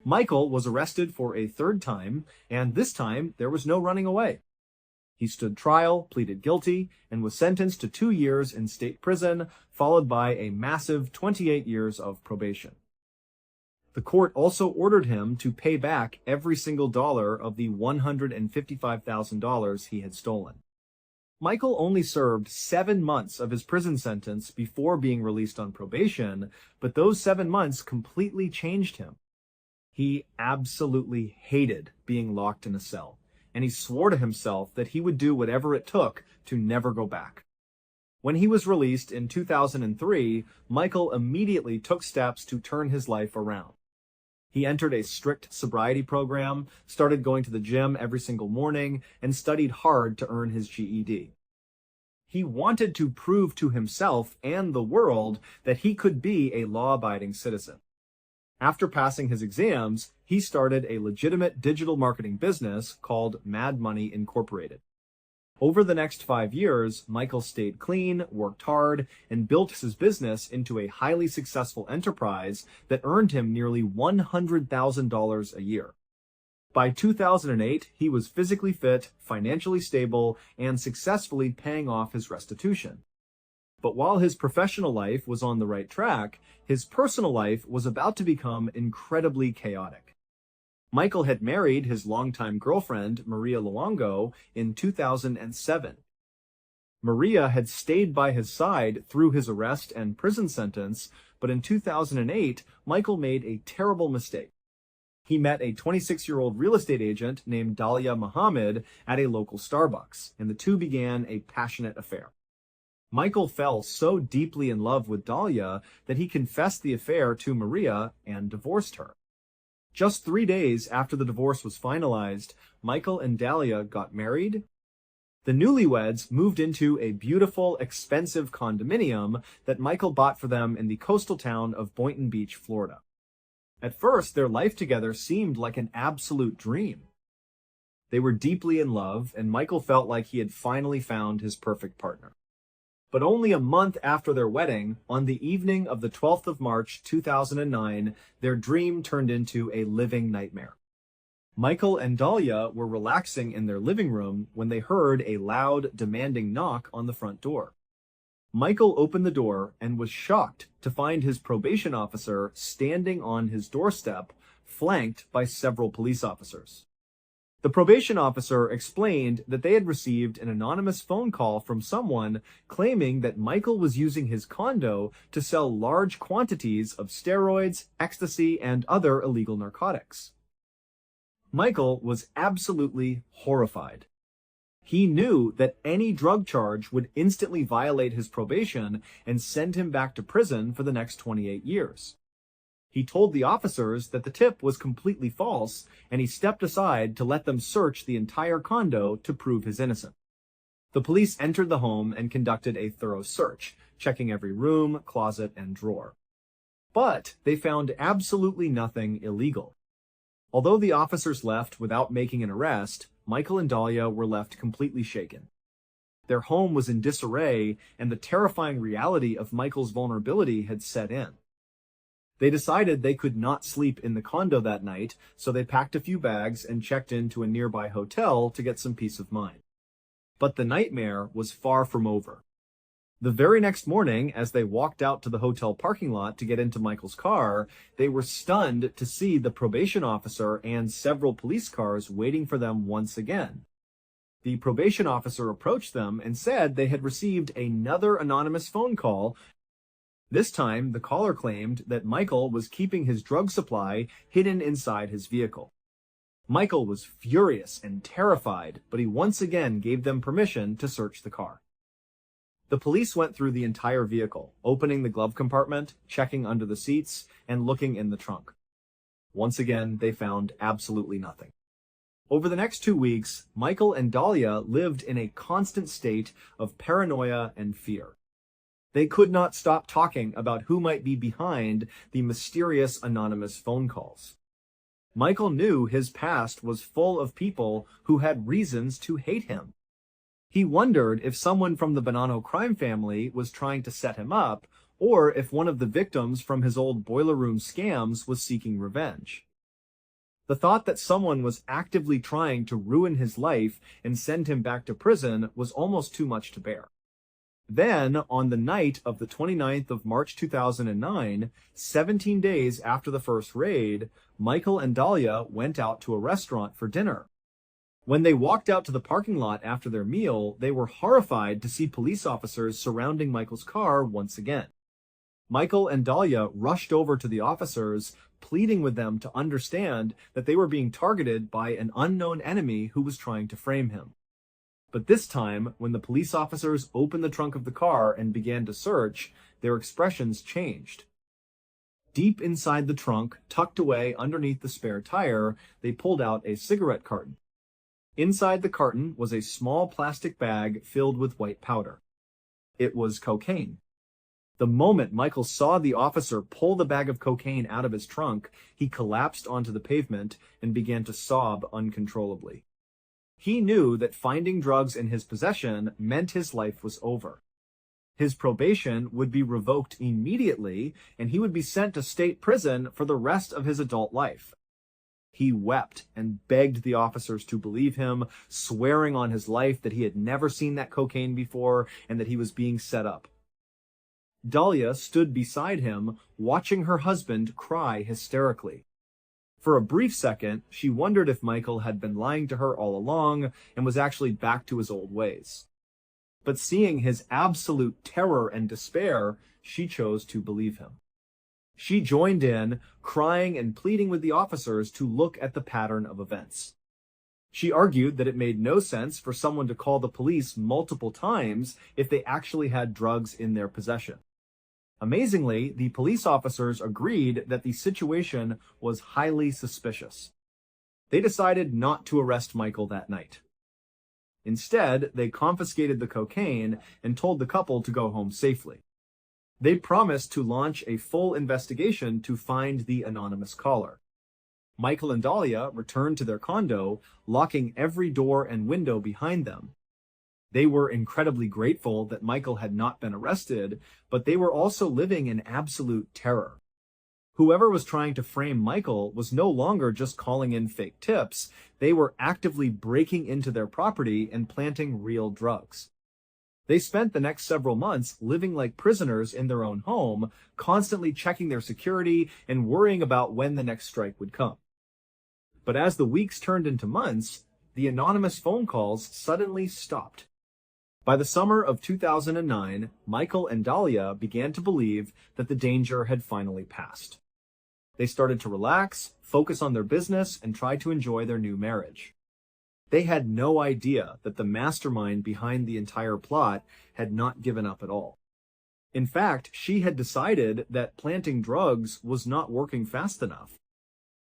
Michael was arrested for a 3rd time, and this time there was no running away. He stood trial, pleaded guilty, and was sentenced to 2 years in state prison, followed by a massive 28 years of probation. The court also ordered him to pay back every single dollar of the $155,000 he had stolen. Michael only served 7 months of his prison sentence before being released on probation, but those 7 months completely changed him. He absolutely hated being locked in a cell, and he swore to himself that he would do whatever it took to never go back. When he was released in 2003, Michael immediately took steps to turn his life around. He entered a strict sobriety program, started going to the gym every single morning, and studied hard to earn his GED. He wanted to prove to himself and the world that he could be a law-abiding citizen. After passing his exams, he started a legitimate digital marketing business called Mad Money Incorporated. Over the next 5 years, Michael stayed clean, worked hard, and built his business into a highly successful enterprise that earned him nearly $100,000 a year. By 2008, he was physically fit, financially stable, and successfully paying off his restitution. But while his professional life was on the right track, his personal life was about to become incredibly chaotic. Michael had married his longtime girlfriend, Maria Luongo, in 2007. Maria had stayed by his side through his arrest and prison sentence, but in 2008, Michael made a terrible mistake. He met a 26-year-old real estate agent named Dahlia Muhammad at a local Starbucks, and the two began a passionate affair. Michael fell so deeply in love with Dahlia that he confessed the affair to Maria and divorced her. Just 3 days after the divorce was finalized, Michael and Dahlia got married. The newlyweds moved into a beautiful, expensive condominium that Michael bought for them in the coastal town of Boynton Beach, Florida. At first, their life together seemed like an absolute dream. They were deeply in love, and Michael felt like he had finally found his perfect partner. But only a month after their wedding, on the evening of the 12th of March, 2009, their dream turned into a living nightmare. Michael and Dahlia were relaxing in their living room when they heard a loud, demanding knock on the front door. Michael opened the door and was shocked to find his probation officer standing on his doorstep, flanked by several police officers. The probation officer explained that they had received an anonymous phone call from someone claiming that Michael was using his condo to sell large quantities of steroids, ecstasy, and other illegal narcotics. Michael was absolutely horrified. He knew that any drug charge would instantly violate his probation and send him back to prison for the next 28 years. He told the officers that the tip was completely false, and he stepped aside to let them search the entire condo to prove his innocence. The police entered the home and conducted a thorough search, checking every room, closet, and drawer. But they found absolutely nothing illegal. Although the officers left without making an arrest, Michael and Dahlia were left completely shaken. Their home was in disarray, and the terrifying reality of Michael's vulnerability had set in. They decided they could not sleep in the condo that night, so they packed a few bags and checked into a nearby hotel to get some peace of mind. But the nightmare was far from over. The very next morning, as they walked out to the hotel parking lot to get into Michael's car, they were stunned to see the probation officer and several police cars waiting for them once again. The probation officer approached them and said they had received another anonymous phone call. This time, the caller claimed that Michael was keeping his drug supply hidden inside his vehicle. Michael was furious and terrified, but he once again gave them permission to search the car. The police went through the entire vehicle, opening the glove compartment, checking under the seats, and looking in the trunk. Once again, they found absolutely nothing. Over the next 2 weeks, Michael and Dahlia lived in a constant state of paranoia and fear. They could not stop talking about who might be behind the mysterious anonymous phone calls. Michael knew his past was full of people who had reasons to hate him. He wondered if someone from the Bonanno crime family was trying to set him up, or if one of the victims from his old boiler room scams was seeking revenge. The thought that someone was actively trying to ruin his life and send him back to prison was almost too much to bear. Then, on the night of the 29th of March 2009, 17 days after the first raid, Michael and Dahlia went out to a restaurant for dinner. When they walked out to the parking lot after their meal, they were horrified to see police officers surrounding Michael's car once again. Michael and Dahlia rushed over to the officers, pleading with them to understand that they were being targeted by an unknown enemy who was trying to frame him. But this time, when the police officers opened the trunk of the car and began to search, their expressions changed. Deep inside the trunk, tucked away underneath the spare tire, they pulled out a cigarette carton. Inside the carton was a small plastic bag filled with white powder. It was cocaine. The moment Michael saw the officer pull the bag of cocaine out of his trunk, he collapsed onto the pavement and began to sob uncontrollably. He knew that finding drugs in his possession meant his life was over. His probation would be revoked immediately, and he would be sent to state prison for the rest of his adult life. He wept and begged the officers to believe him, swearing on his life that he had never seen that cocaine before and that he was being set up. Dahlia stood beside him, watching her husband cry hysterically. For a brief second, she wondered if Michael had been lying to her all along and was actually back to his old ways. But seeing his absolute terror and despair, she chose to believe him. She joined in, crying and pleading with the officers to look at the pattern of events. She argued that it made no sense for someone to call the police multiple times if they actually had drugs in their possession. Amazingly, the police officers agreed that the situation was highly suspicious. They decided not to arrest Michael that night. Instead, they confiscated the cocaine and told the couple to go home safely. They promised to launch a full investigation to find the anonymous caller. Michael and Dahlia returned to their condo, locking every door and window behind them. They were incredibly grateful that Michael had not been arrested, but they were also living in absolute terror. Whoever was trying to frame Michael was no longer just calling in fake tips, they were actively breaking into their property and planting real drugs. They spent the next several months living like prisoners in their own home, constantly checking their security and worrying about when the next strike would come. But as the weeks turned into months, the anonymous phone calls suddenly stopped. By the summer of 2009, Michael and Dahlia began to believe that the danger had finally passed. They started to relax, focus on their business, and try to enjoy their new marriage. They had no idea that the mastermind behind the entire plot had not given up at all. In fact, she had decided that planting drugs was not working fast enough.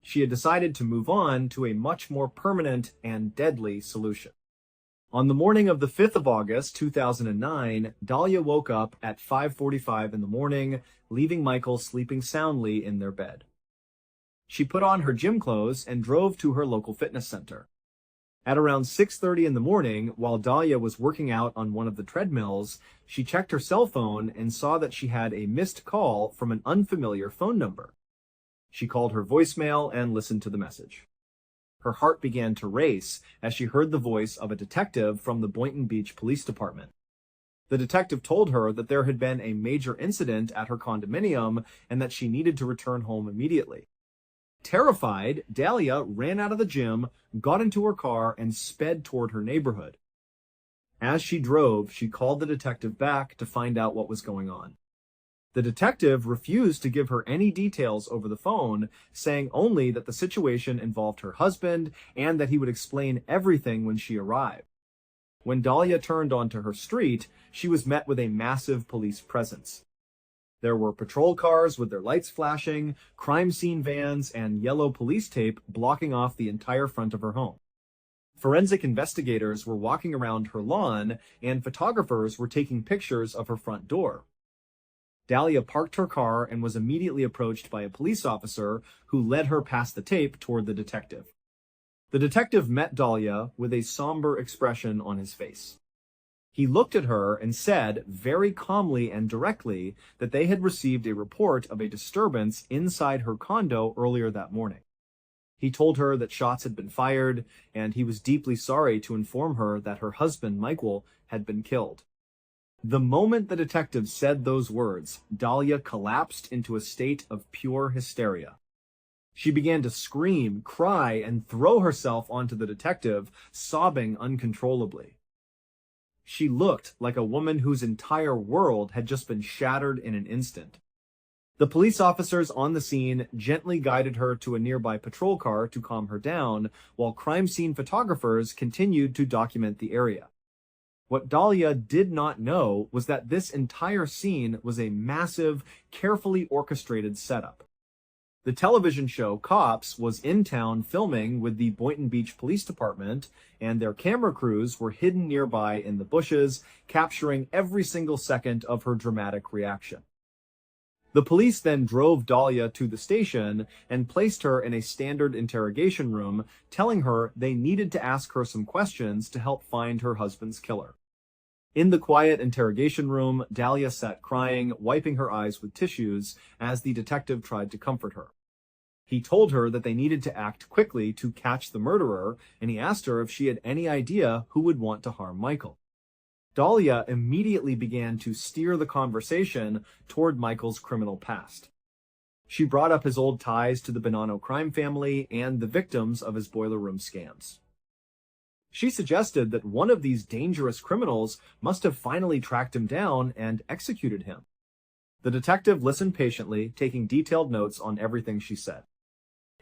She had decided to move on to a much more permanent and deadly solution. On the morning of the 5th of August, 2009, Dahlia woke up at 5:45 in the morning, leaving Michael sleeping soundly in their bed. She put on her gym clothes and drove to her local fitness center. At around 6:30 in the morning, while Dahlia was working out on one of the treadmills, she checked her cell phone and saw that she had a missed call from an unfamiliar phone number. She called her voicemail and listened to the message. Her heart began to race as she heard the voice of a detective from the Boynton Beach Police Department. The detective told her that there had been a major incident at her condominium and that she needed to return home immediately. Terrified, Dahlia ran out of the gym, got into her car, and sped toward her neighborhood. As she drove, she called the detective back to find out what was going on. The detective refused to give her any details over the phone, saying only that the situation involved her husband and that he would explain everything when she arrived. When Dahlia turned onto her street, she was met with a massive police presence. There were patrol cars with their lights flashing, crime scene vans, and yellow police tape blocking off the entire front of her home. Forensic investigators were walking around her lawn, and photographers were taking pictures of her front door. Dahlia parked her car and was immediately approached by a police officer who led her past the tape toward the detective. The detective met Dahlia with a somber expression on his face. He looked at her and said very calmly and directly that they had received a report of a disturbance inside her condo earlier that morning. He told her that shots had been fired, and he was deeply sorry to inform her that her husband, Michael, had been killed. The moment the detective said those words, Dahlia collapsed into a state of pure hysteria. She began to scream, cry, and throw herself onto the detective, sobbing uncontrollably. She looked like a woman whose entire world had just been shattered in an instant. The police officers on the scene gently guided her to a nearby patrol car to calm her down, while crime scene photographers continued to document the area. What Dahlia did not know was that this entire scene was a massive, carefully orchestrated setup. The television show Cops was in town filming with the Boynton Beach Police Department, and their camera crews were hidden nearby in the bushes, capturing every single second of her dramatic reaction. The police then drove Dahlia to the station and placed her in a standard interrogation room, telling her they needed to ask her some questions to help find her husband's killer. In the quiet interrogation room, Dahlia sat crying, wiping her eyes with tissues as the detective tried to comfort her. He told her that they needed to act quickly to catch the murderer, and he asked her if she had any idea who would want to harm Michael. Dahlia immediately began to steer the conversation toward Michael's criminal past. She brought up his old ties to the Bonanno crime family and the victims of his boiler room scams. She suggested that one of these dangerous criminals must have finally tracked him down and executed him. The detective listened patiently, taking detailed notes on everything she said.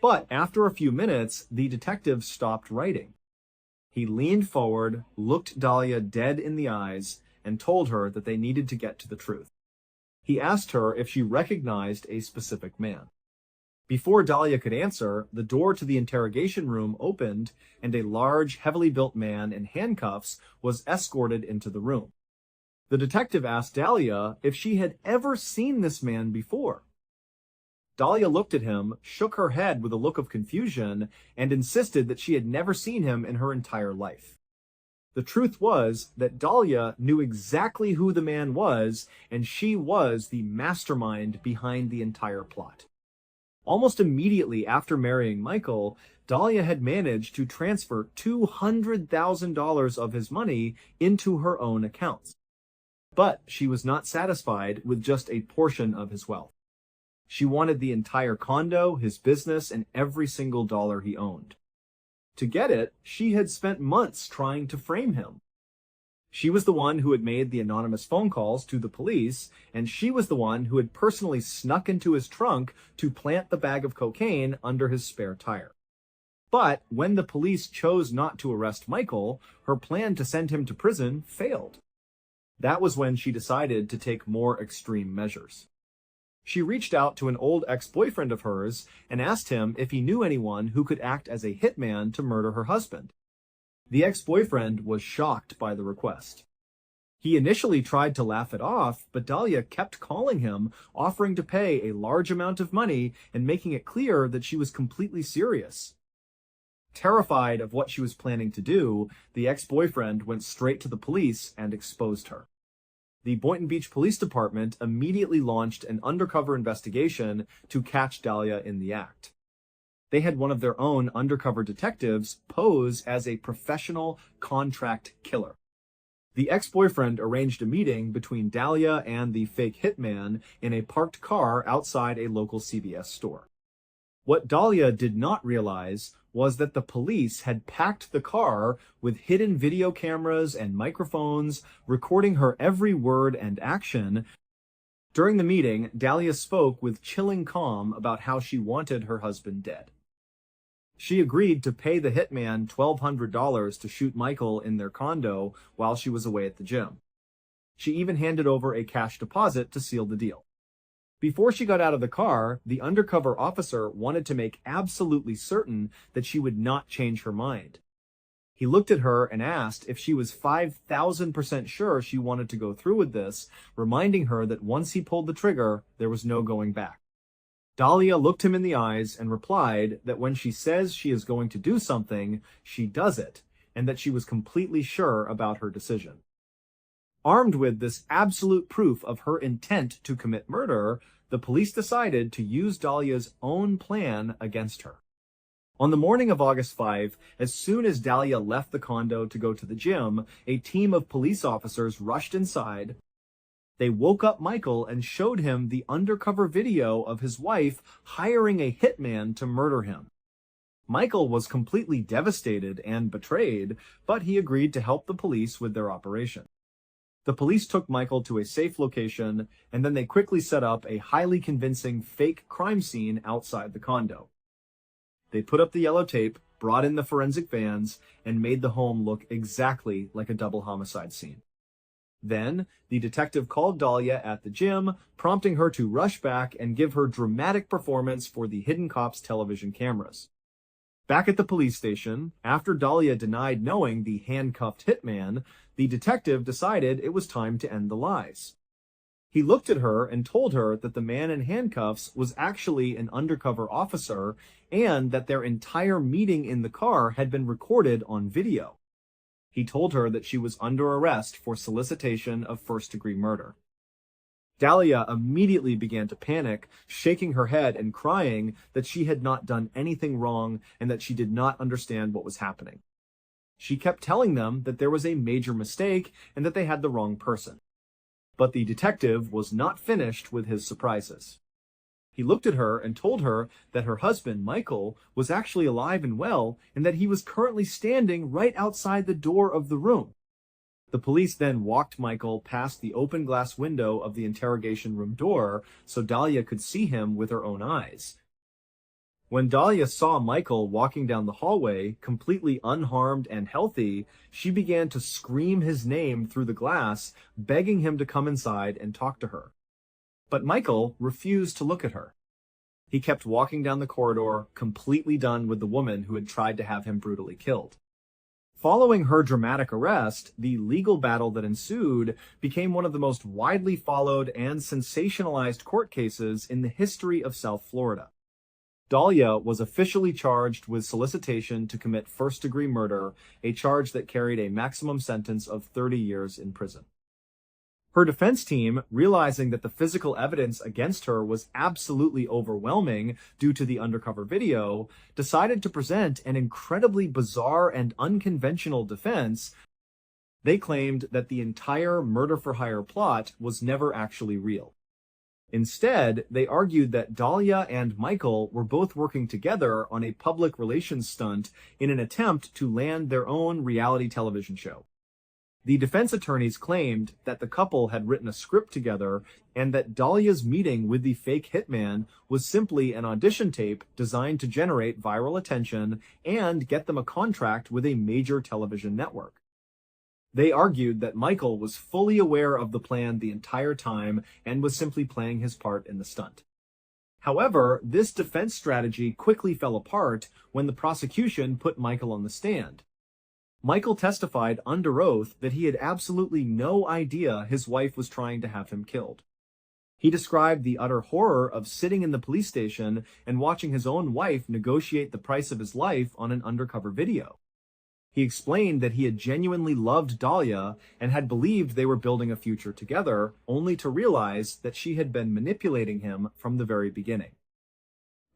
But after a few minutes, the detective stopped writing. He leaned forward, looked Dahlia dead in the eyes, and told her that they needed to get to the truth. He asked her if she recognized a specific man. Before Dahlia could answer, the door to the interrogation room opened, and a large, heavily built man in handcuffs was escorted into the room. The detective asked Dahlia if she had ever seen this man before. Dahlia looked at him, shook her head with a look of confusion, and insisted that she had never seen him in her entire life. The truth was that Dahlia knew exactly who the man was, and she was the mastermind behind the entire plot. Almost immediately after marrying Michael, Dahlia had managed to transfer $200,000 of his money into her own accounts. But she was not satisfied with just a portion of his wealth. She wanted the entire condo, his business, and every single dollar he owned. To get it, she had spent months trying to frame him. She was the one who had made the anonymous phone calls to the police, and she was the one who had personally snuck into his trunk to plant the bag of cocaine under his spare tire. But when the police chose not to arrest Michael, her plan to send him to prison failed. That was when she decided to take more extreme measures. She reached out to an old ex-boyfriend of hers and asked him if he knew anyone who could act as a hitman to murder her husband. The ex-boyfriend was shocked by the request. He initially tried to laugh it off, but Dahlia kept calling him, offering to pay a large amount of money and making it clear that she was completely serious. Terrified of what she was planning to do, the ex-boyfriend went straight to the police and exposed her. The Boynton Beach Police Department immediately launched an undercover investigation to catch Dahlia in the act. They had one of their own undercover detectives pose as a professional contract killer. The ex-boyfriend arranged a meeting between Dahlia and the fake hitman in a parked car outside a local CVS store. What Dahlia did not realize was that the police had packed the car with hidden video cameras and microphones, recording her every word and action. During the meeting, Dahlia spoke with chilling calm about how she wanted her husband dead. She agreed to pay the hitman $1,200 to shoot Michael in their condo while she was away at the gym. She even handed over a cash deposit to seal the deal. Before she got out of the car, the undercover officer wanted to make absolutely certain that she would not change her mind. He looked at her and asked if she was 5,000% sure she wanted to go through with this, reminding her that once he pulled the trigger, there was no going back. Dahlia looked him in the eyes and replied that when she says she is going to do something, she does it, and that she was completely sure about her decision. Armed with this absolute proof of her intent to commit murder, the police decided to use Dahlia's own plan against her. On the morning of August 5, as soon as Dahlia left the condo to go to the gym, a team of police officers rushed inside. They woke up Michael and showed him the undercover video of his wife hiring a hitman to murder him. Michael was completely devastated and betrayed, but he agreed to help the police with their operation. The police took Michael to a safe location, and then they quickly set up a highly convincing fake crime scene outside the condo. They put up the yellow tape, brought in the forensic vans, and made the home look exactly like a double homicide scene. Then, the detective called Dahlia at the gym, prompting her to rush back and give her dramatic performance for the hidden cops' television cameras. Back at the police station, after Dahlia denied knowing the handcuffed hitman, the detective decided it was time to end the lies. He looked at her and told her that the man in handcuffs was actually an undercover officer and that their entire meeting in the car had been recorded on video. He told her that she was under arrest for solicitation of first-degree murder. Dahlia immediately began to panic, shaking her head and crying that she had not done anything wrong and that she did not understand what was happening. She kept telling them that there was a major mistake and that they had the wrong person. But the detective was not finished with his surprises. He looked at her and told her that her husband, Michael, was actually alive and well and that he was currently standing right outside the door of the room. The police then walked Michael past the open glass window of the interrogation room door so Dahlia could see him with her own eyes. When Dahlia saw Michael walking down the hallway, completely unharmed and healthy, she began to scream his name through the glass, begging him to come inside and talk to her. But Michael refused to look at her. He kept walking down the corridor, completely done with the woman who had tried to have him brutally killed. Following her dramatic arrest, the legal battle that ensued became one of the most widely followed and sensationalized court cases in the history of South Florida. Dahlia was officially charged with solicitation to commit first-degree murder, a charge that carried a maximum sentence of 30 years in prison. Her defense team, realizing that the physical evidence against her was absolutely overwhelming due to the undercover video, decided to present an incredibly bizarre and unconventional defense. They claimed that the entire murder-for-hire plot was never actually real. Instead, they argued that Dahlia and Michael were both working together on a public relations stunt in an attempt to land their own reality television show. The defense attorneys claimed that the couple had written a script together and that Dahlia's meeting with the fake hitman was simply an audition tape designed to generate viral attention and get them a contract with a major television network. They argued that Michael was fully aware of the plan the entire time and was simply playing his part in the stunt. However, this defense strategy quickly fell apart when the prosecution put Michael on the stand. Michael testified under oath that he had absolutely no idea his wife was trying to have him killed. He described the utter horror of sitting in the police station and watching his own wife negotiate the price of his life on an undercover video. He explained that he had genuinely loved Dahlia and had believed they were building a future together, only to realize that she had been manipulating him from the very beginning.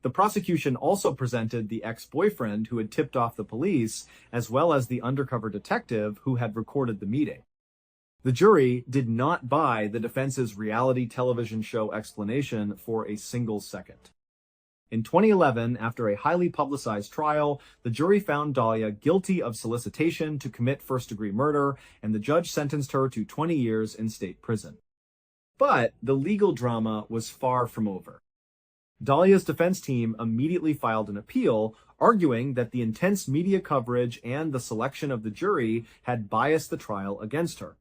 The prosecution also presented the ex-boyfriend who had tipped off the police, as well as the undercover detective who had recorded the meeting. The jury did not buy the defense's reality television show explanation for a single second. In 2011, after a highly publicized trial, the jury found Dahlia guilty of solicitation to commit first-degree murder, and the judge sentenced her to 20 years in state prison. But the legal drama was far from over. Dahlia's defense team immediately filed an appeal, arguing that the intense media coverage and the selection of the jury had biased the trial against her.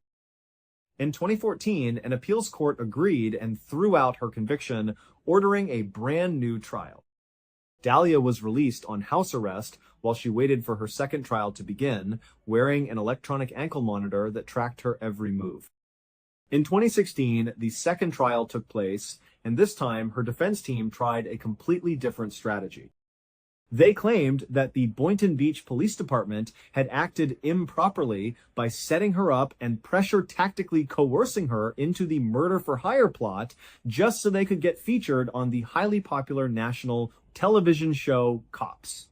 In 2014, an appeals court agreed and threw out her conviction, ordering a brand new trial. Dahlia was released on house arrest while she waited for her second trial to begin, wearing an electronic ankle monitor that tracked her every move. In 2016, the second trial took place, and this time her defense team tried a completely different strategy. They claimed that the Boynton Beach Police Department had acted improperly by setting her up and tactically coercing her into the murder-for-hire plot just so they could get featured on the highly popular national television show Cops.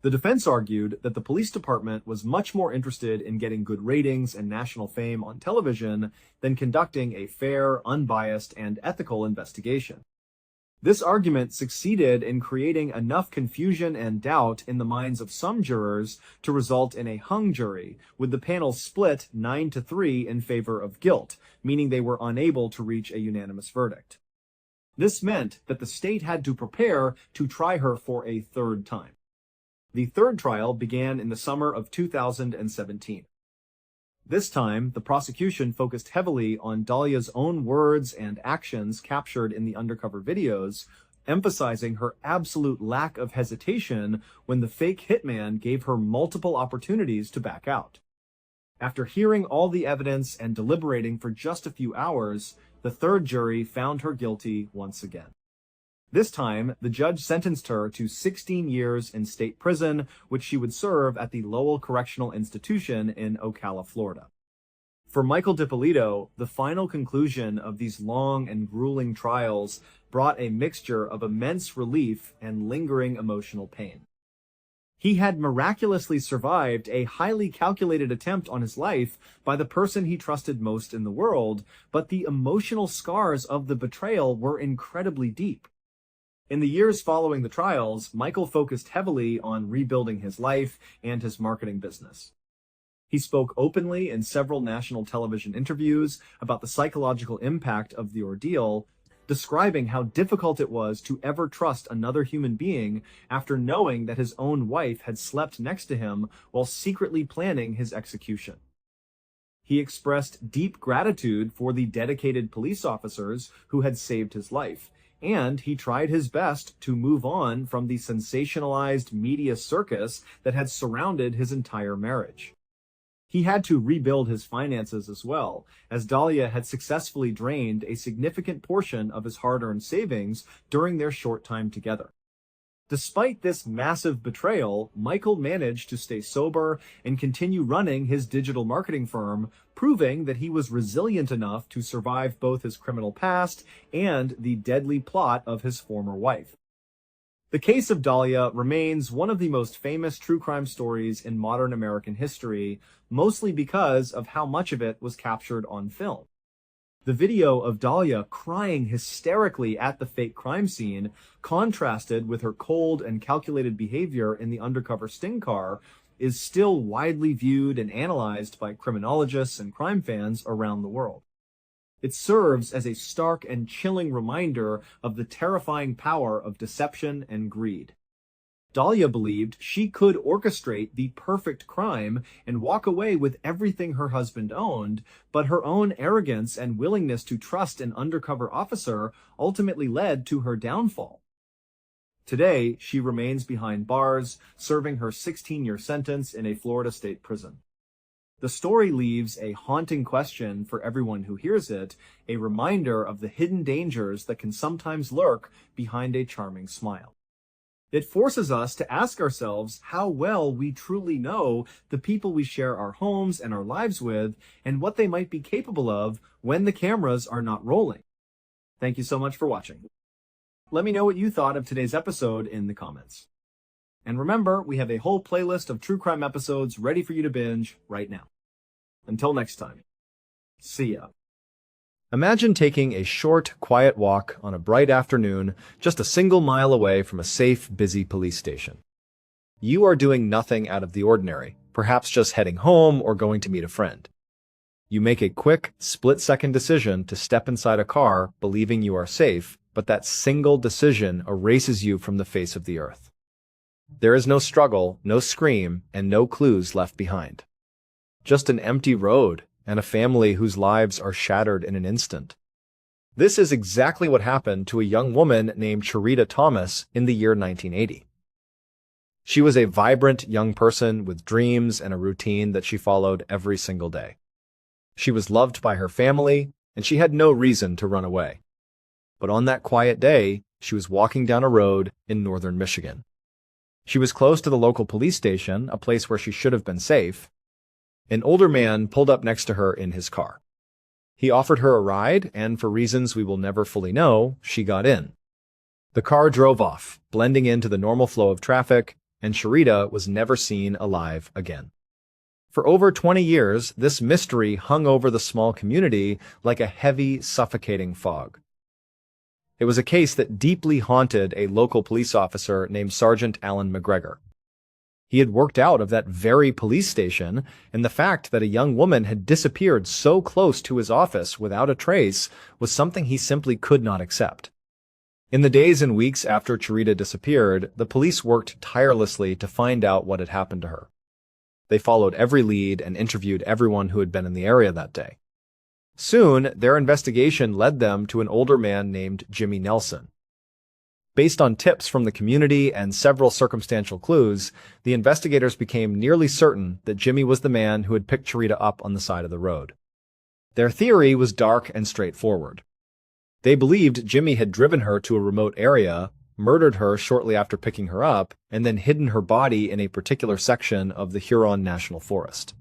The defense argued that the police department was much more interested in getting good ratings and national fame on television than conducting a fair, unbiased, and ethical investigation. This argument succeeded in creating enough confusion and doubt in the minds of some jurors to result in a hung jury, with the panel split 9-3 in favor of guilt, meaning they were unable to reach a unanimous verdict. This meant that the state had to prepare to try her for a third time. The third trial began in the summer of 2017. This time, the prosecution focused heavily on Dahlia's own words and actions captured in the undercover videos, emphasizing her absolute lack of hesitation when the fake hitman gave her multiple opportunities to back out. After hearing all the evidence and deliberating for just a few hours, the third jury found her guilty once again. This time, the judge sentenced her to 16 years in state prison, which she would serve at the Lowell Correctional Institution in Ocala, Florida. For Michael DiPolito, the final conclusion of these long and grueling trials brought a mixture of immense relief and lingering emotional pain. He had miraculously survived a highly calculated attempt on his life by the person he trusted most in the world, but the emotional scars of the betrayal were incredibly deep. In the years following the trials, Michael focused heavily on rebuilding his life and his marketing business. He spoke openly in several national television interviews about the psychological impact of the ordeal, describing how difficult it was to ever trust another human being after knowing that his own wife had slept next to him while secretly planning his execution. He expressed deep gratitude for the dedicated police officers who had saved his life, and he tried his best to move on from the sensationalized media circus that had surrounded his entire marriage. He had to rebuild his finances as well, as Dahlia had successfully drained a significant portion of his hard-earned savings during their short time together. Despite this massive betrayal, Michael managed to stay sober and continue running his digital marketing firm, proving that he was resilient enough to survive both his criminal past and the deadly plot of his former wife. The case of Dahlia remains one of the most famous true crime stories in modern American history, mostly because of how much of it was captured on film. The video of Dahlia crying hysterically at the fake crime scene, contrasted with her cold and calculated behavior in the undercover sting car, is still widely viewed and analyzed by criminologists and crime fans around the world. It serves as a stark and chilling reminder of the terrifying power of deception and greed. Dahlia believed she could orchestrate the perfect crime and walk away with everything her husband owned, but her own arrogance and willingness to trust an undercover officer ultimately led to her downfall. Today, she remains behind bars, serving her 16-year sentence in a Florida state prison. The story leaves a haunting question for everyone who hears it, a reminder of the hidden dangers that can sometimes lurk behind a charming smile. It forces us to ask ourselves how well we truly know the people we share our homes and our lives with, and what they might be capable of when the cameras are not rolling. Thank you so much for watching. Let me know what you thought of today's episode in the comments. And remember, we have a whole playlist of true crime episodes ready for you to binge right now. Until next time, see ya. Imagine taking a short, quiet walk on a bright afternoon just a single mile away from a safe, busy police station. You are doing nothing out of the ordinary, perhaps just heading home or going to meet a friend. You make a quick, split-second decision to step inside a car believing you are safe, but that single decision erases you from the face of the earth. There is no struggle, no scream, and no clues left behind. Just an empty road and a family whose lives are shattered in an instant. This is exactly what happened to a young woman named Cherita Thomas in the year 1980. She was a vibrant young person with dreams and a routine that she followed every single day. She was loved by her family, and she had no reason to run away. But on that quiet day, she was walking down a road in northern Michigan. She was close to the local police station, a place where she should have been safe. An older man pulled up next to her in his car. He offered her a ride, and for reasons we will never fully know, she got in. The car drove off, blending into the normal flow of traffic, and Cherita was never seen alive again. For over 20 years, this mystery hung over the small community like a heavy, suffocating fog. It was a case that deeply haunted a local police officer named Sergeant Alan McGregor. He had worked out of that very police station, and the fact that a young woman had disappeared so close to his office without a trace was something he simply could not accept. In the days and weeks after Cherita disappeared, the police worked tirelessly to find out what had happened to her. They followed every lead and interviewed everyone who had been in the area that day. Soon, their investigation led them to an older man named Jimmy Nelson. Based on tips from the community and several circumstantial clues, the investigators became nearly certain that Jimmy was the man who had picked Cherita up on the side of the road. Their theory was dark and straightforward. They believed Jimmy had driven her to a remote area, murdered her shortly after picking her up, and then hidden her body in a particular section of the Huron National Forest.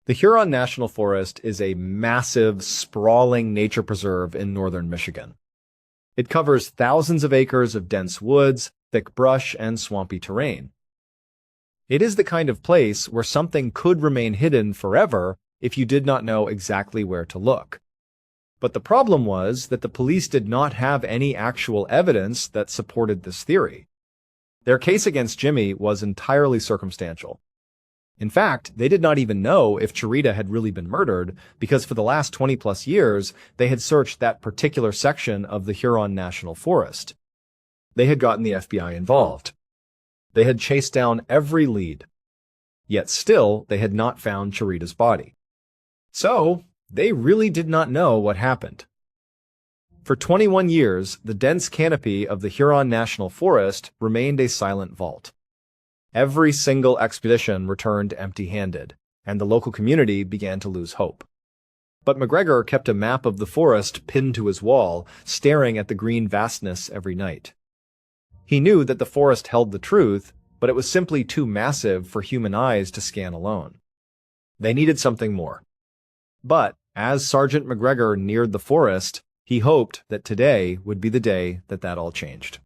The Huron National Forest is a massive, sprawling nature preserve in northern Michigan. It covers thousands of acres of dense woods, thick brush, and swampy terrain. It is the kind of place where something could remain hidden forever if you did not know exactly where to look. But the problem was that the police did not have any actual evidence that supported this theory. Their case against Jimmy was entirely circumstantial. In fact, they did not even know if Charita had really been murdered because for the last 20-plus years, they had searched that particular section of the Huron National Forest. They had gotten the FBI involved. They had chased down every lead. Yet still, they had not found Charita's body. So, they really did not know what happened. For 21 years, the dense canopy of the Huron National Forest remained a silent vault. Every single expedition returned empty-handed, and the local community began to lose hope. But McGregor kept a map of the forest pinned to his wall, staring at the green vastness every night. He knew that the forest held the truth, but it was simply too massive for human eyes to scan alone. They needed something more. But as Sergeant McGregor neared the forest, he hoped that today would be the day that all changed.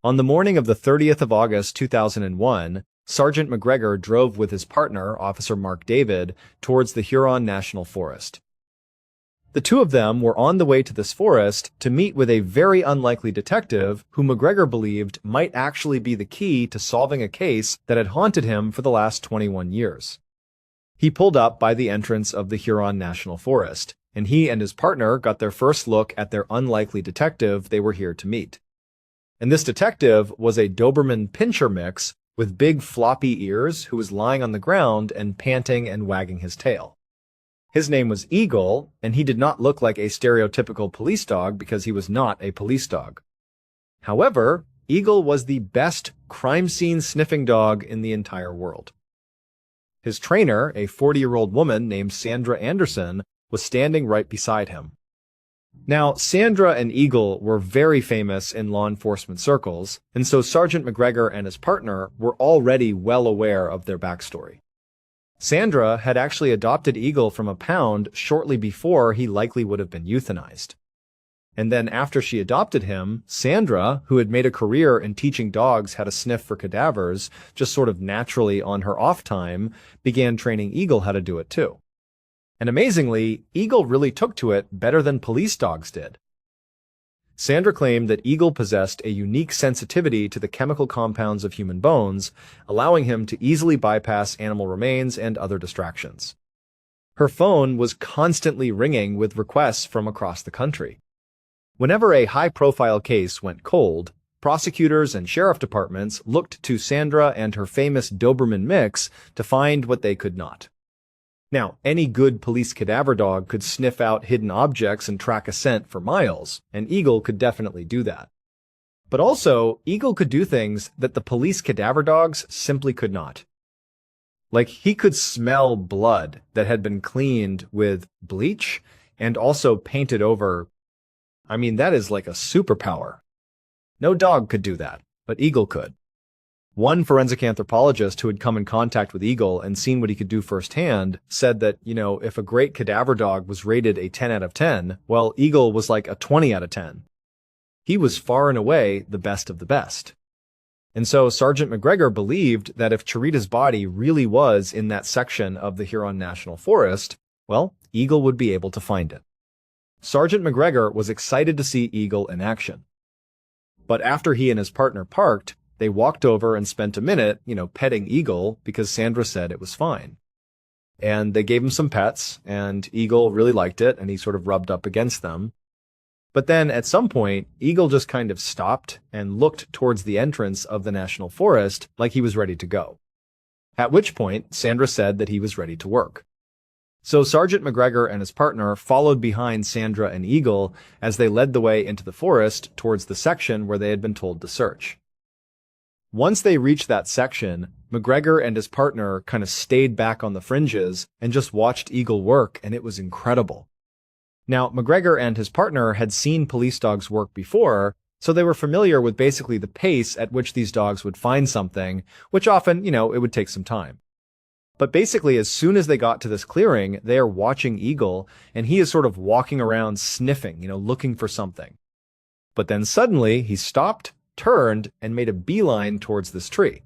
On the morning of the 30th of August 2001, Sergeant McGregor drove with his partner, Officer Mark David, towards the Huron National Forest. The two of them were on the way to this forest to meet with a very unlikely detective who McGregor believed might actually be the key to solving a case that had haunted him for the last 21 years. He pulled up by the entrance of the Huron National Forest, and he and his partner got their first look at their unlikely detective they were here to meet. And this detective was a Doberman Pinscher mix with big floppy ears who was lying on the ground and panting and wagging his tail. His name was Eagle, and he did not look like a stereotypical police dog because he was not a police dog. However, Eagle was the best crime scene sniffing dog in the entire world. His trainer, a 40-year-old woman named Sandra Anderson, was standing right beside him. Now, Sandra and Eagle were very famous in law enforcement circles, and so Sergeant McGregor and his partner were already well aware of their backstory. Sandra had actually adopted Eagle from a pound shortly before he likely would have been euthanized. And then after she adopted him, Sandra, who had made a career in teaching dogs how to sniff for cadavers, just sort of naturally on her off time, began training Eagle how to do it too. And amazingly, Eagle really took to it better than police dogs did. Sandra claimed that Eagle possessed a unique sensitivity to the chemical compounds of human bones, allowing him to easily bypass animal remains and other distractions. Her phone was constantly ringing with requests from across the country. Whenever a high-profile case went cold, prosecutors and sheriff departments looked to Sandra and her famous Doberman mix to find what they could not. Now, any good police cadaver dog could sniff out hidden objects and track a scent for miles, and Eagle could definitely do that. But also, Eagle could do things that the police cadaver dogs simply could not. Like, he could smell blood that had been cleaned with bleach and also painted over. I mean, that is like a superpower. No dog could do that, but Eagle could. One forensic anthropologist who had come in contact with Eagle and seen what he could do firsthand said that, if a great cadaver dog was rated a 10 out of 10, well, Eagle was like a 20 out of 10. He was far and away the best of the best. And so Sergeant McGregor believed that if Charita's body really was in that section of the Huron National Forest, well, Eagle would be able to find it. Sergeant McGregor was excited to see Eagle in action. But after he and his partner parked, they walked over and spent a minute, petting Eagle because Sandra said it was fine. And they gave him some pets, and Eagle really liked it, and he sort of rubbed up against them. But then at some point, Eagle just kind of stopped and looked towards the entrance of the National Forest like he was ready to go. At which point, Sandra said that he was ready to work. So Sergeant McGregor and his partner followed behind Sandra and Eagle as they led the way into the forest towards the section where they had been told to search. Once they reached that section, McGregor and his partner kind of stayed back on the fringes and just watched Eagle work, and it was incredible. Now, McGregor and his partner had seen police dogs work before, so they were familiar with basically the pace at which these dogs would find something, which often, it would take some time. But basically, as soon as they got to this clearing, they are watching Eagle, and he is sort of walking around sniffing, looking for something. But then suddenly, he stopped, turned, and made a beeline towards this tree.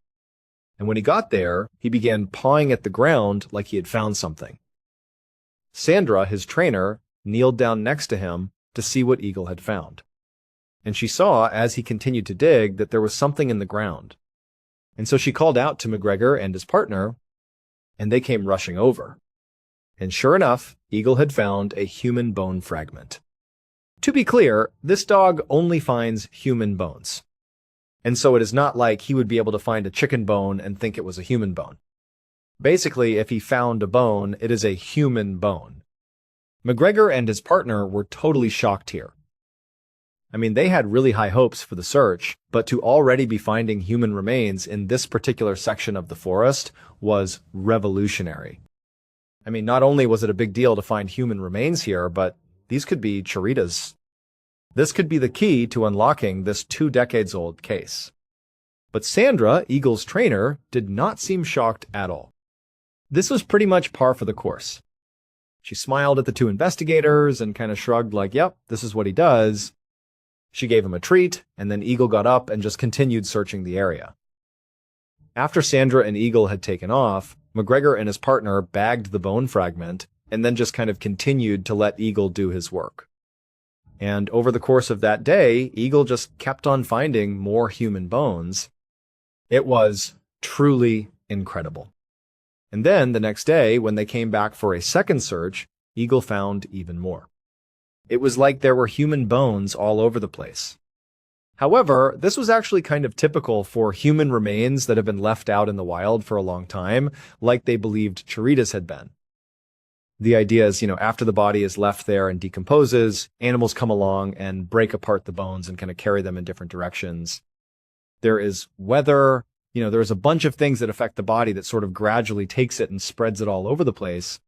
And when he got there, he began pawing at the ground like he had found something. Sandra, his trainer, kneeled down next to him to see what Eagle had found. And she saw, as he continued to dig, that there was something in the ground. And so she called out to McGregor and his partner, and they came rushing over. And sure enough, Eagle had found a human bone fragment. To be clear, this dog only finds human bones. And so it is not like he would be able to find a chicken bone and think it was a human bone. Basically, if he found a bone, it is a human bone. McGregor and his partner were totally shocked here. I mean, they had really high hopes for the search, but to already be finding human remains in this particular section of the forest was revolutionary. I mean, not only was it a big deal to find human remains here, but these could be Chirita's. This could be the key to unlocking this 2 decades old case. But Sandra, Eagle's trainer, did not seem shocked at all. This was pretty much par for the course. She smiled at the 2 investigators and kind of shrugged like, yep, this is what he does. She gave him a treat, and then Eagle got up and just continued searching the area. After Sandra and Eagle had taken off, McGregor and his partner bagged the bone fragment and then just kind of continued to let Eagle do his work. And over the course of that day, Eagle just kept on finding more human bones. It was truly incredible. And then the next day, when they came back for a second search, Eagle found even more. It was like there were human bones all over the place. However, this was actually kind of typical for human remains that have been left out in the wild for a long time, like they believed Chirita's had been. The idea is, after the body is left there and decomposes, animals come along and break apart the bones and kind of carry them in different directions. There is weather, there's a bunch of things that affect the body that sort of gradually takes it and spreads it all over the place.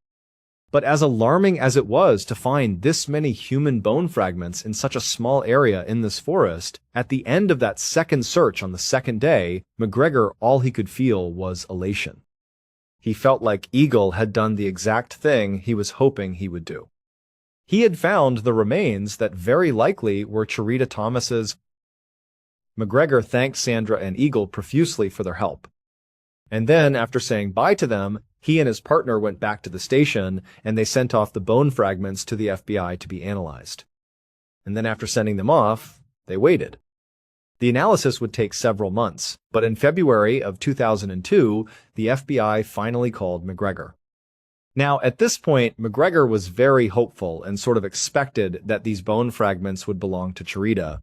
But as alarming as it was to find this many human bone fragments in such a small area in this forest, at the end of that second search on the second day, McGregor, all he could feel was elation. He felt like Eagle had done the exact thing he was hoping he would do. He had found the remains that very likely were Chirita Thomas's. McGregor thanked Sandra and Eagle profusely for their help. And then, after saying bye to them, he and his partner went back to the station and they sent off the bone fragments to the FBI to be analyzed. And then after sending them off, they waited. The analysis would take several months, but in February of 2002, the FBI finally called McGregor. Now, at this point, McGregor was very hopeful and sort of expected that these bone fragments would belong to Chirita.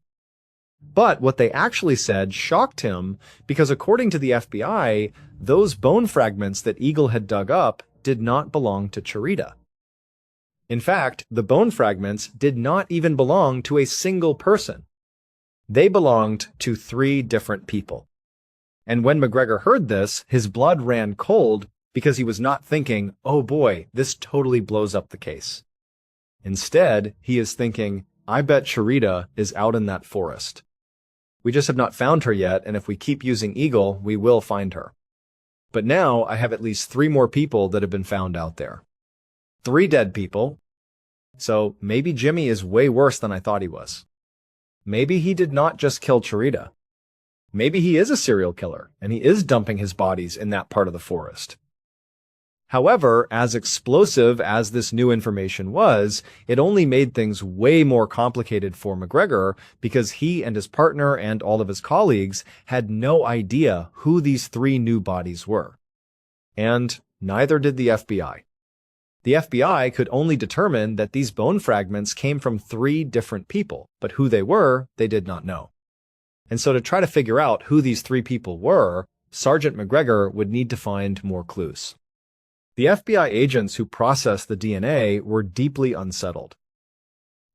But what they actually said shocked him because according to the FBI, those bone fragments that Eagle had dug up did not belong to Chirita. In fact, the bone fragments did not even belong to a single person. They belonged to 3 different people. And when McGregor heard this, his blood ran cold because he was not thinking, oh boy, this totally blows up the case. Instead, he is thinking, I bet Chirita is out in that forest. We just have not found her yet, and if we keep using Eagle, we will find her. But now I have at least 3 more people that have been found out there. 3 dead people. So maybe Jimmy is way worse than I thought he was. Maybe he did not just kill Chirita. Maybe he is a serial killer, and he is dumping his bodies in that part of the forest. However, as explosive as this new information was, it only made things way more complicated for McGregor because he and his partner and all of his colleagues had no idea who these 3 new bodies were. And neither did the FBI. The FBI could only determine that these bone fragments came from 3 different people, but who they were, they did not know. And so to try to figure out who these 3 people were, Sergeant McGregor would need to find more clues. The FBI agents who processed the DNA were deeply unsettled.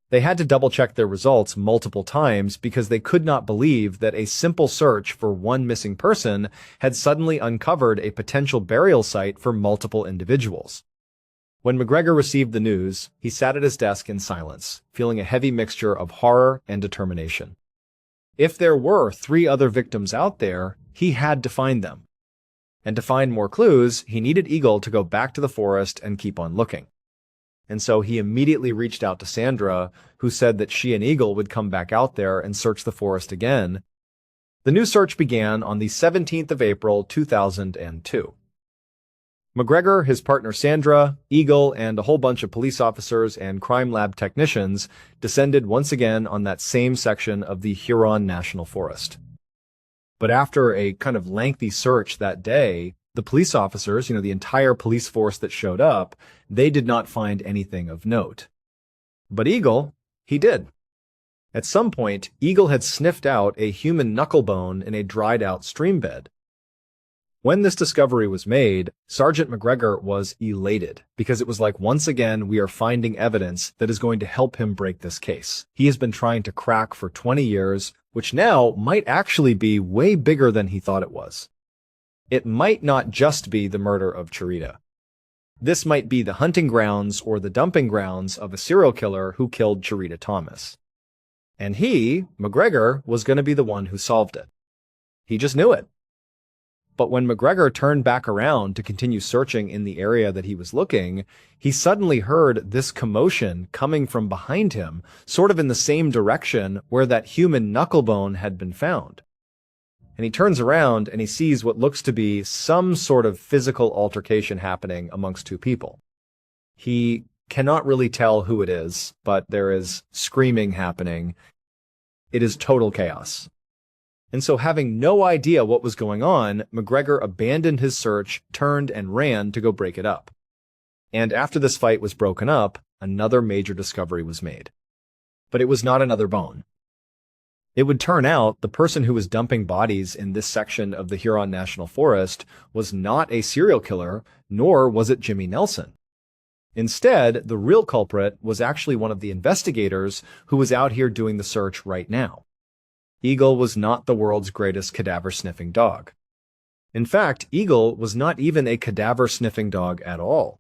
They had to double-check their results multiple times because they could not believe that a simple search for one missing person had suddenly uncovered a potential burial site for multiple individuals. When McGregor received the news, he sat at his desk in silence, feeling a heavy mixture of horror and determination. If there were 3 other victims out there, he had to find them. And to find more clues, he needed Eagle to go back to the forest and keep on looking. And so he immediately reached out to Sandra, who said that she and Eagle would come back out there and search the forest again. The new search began on the 17th of April, 2002. McGregor, his partner Sandra, Eagle, and a whole bunch of police officers and crime lab technicians descended once again on that same section of the Huron National Forest. But after a kind of lengthy search that day, The police officers, the entire police force that showed up, they did not find anything of note. But Eagle, he did. At some point, Eagle had sniffed out a human knucklebone in a dried-out stream bed. When this discovery was made, Sergeant McGregor was elated because it was like, once again, we are finding evidence that is going to help him break this case. He has been trying to crack for 20 years, which now might actually be way bigger than he thought it was. It might not just be the murder of Charita. This might be the hunting grounds or the dumping grounds of a serial killer who killed Charita Thomas. And he, McGregor, was going to be the one who solved it. He just knew it. But when McGregor turned back around to continue searching in the area that he was looking, he suddenly heard this commotion coming from behind him, sort of in the same direction where that human knucklebone had been found. And he turns around and he sees what looks to be some sort of physical altercation happening amongst two people. He cannot really tell who it is, but there is screaming happening. It is total chaos. And so, having no idea what was going on, McGregor abandoned his search, turned and ran to go break it up. And after this fight was broken up, another major discovery was made. But it was not another bone. It would turn out the person who was dumping bodies in this section of the Huron National Forest was not a serial killer, nor was it Jimmy Nelson. Instead, the real culprit was actually one of the investigators who was out here doing the search right now. Eagle was not the world's greatest cadaver-sniffing dog. In fact, Eagle was not even a cadaver-sniffing dog at all.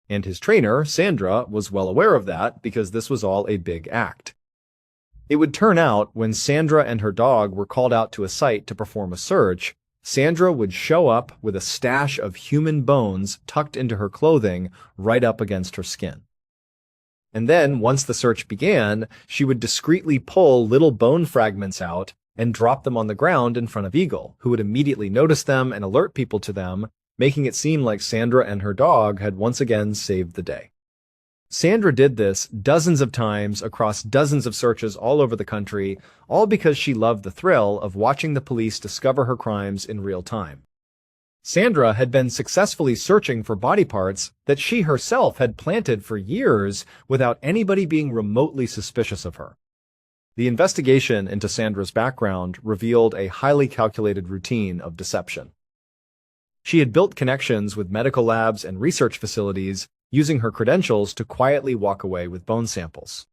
And his trainer, Sandra, was well aware of that because this was all a big act. It would turn out when Sandra and her dog were called out to a site to perform a search, Sandra would show up with a stash of human bones tucked into her clothing right up against her skin. And then, once the search began, she would discreetly pull little bone fragments out and drop them on the ground in front of Eagle, who would immediately notice them and alert people to them, making it seem like Sandra and her dog had once again saved the day. Sandra did this dozens of times across dozens of searches all over the country, all because she loved the thrill of watching the police discover her crimes in real time. Sandra had been successfully searching for body parts that she herself had planted for years without anybody being remotely suspicious of her. The investigation into Sandra's background revealed a highly calculated routine of deception. She had built connections with medical labs and research facilities using her credentials to quietly walk away with bone samples.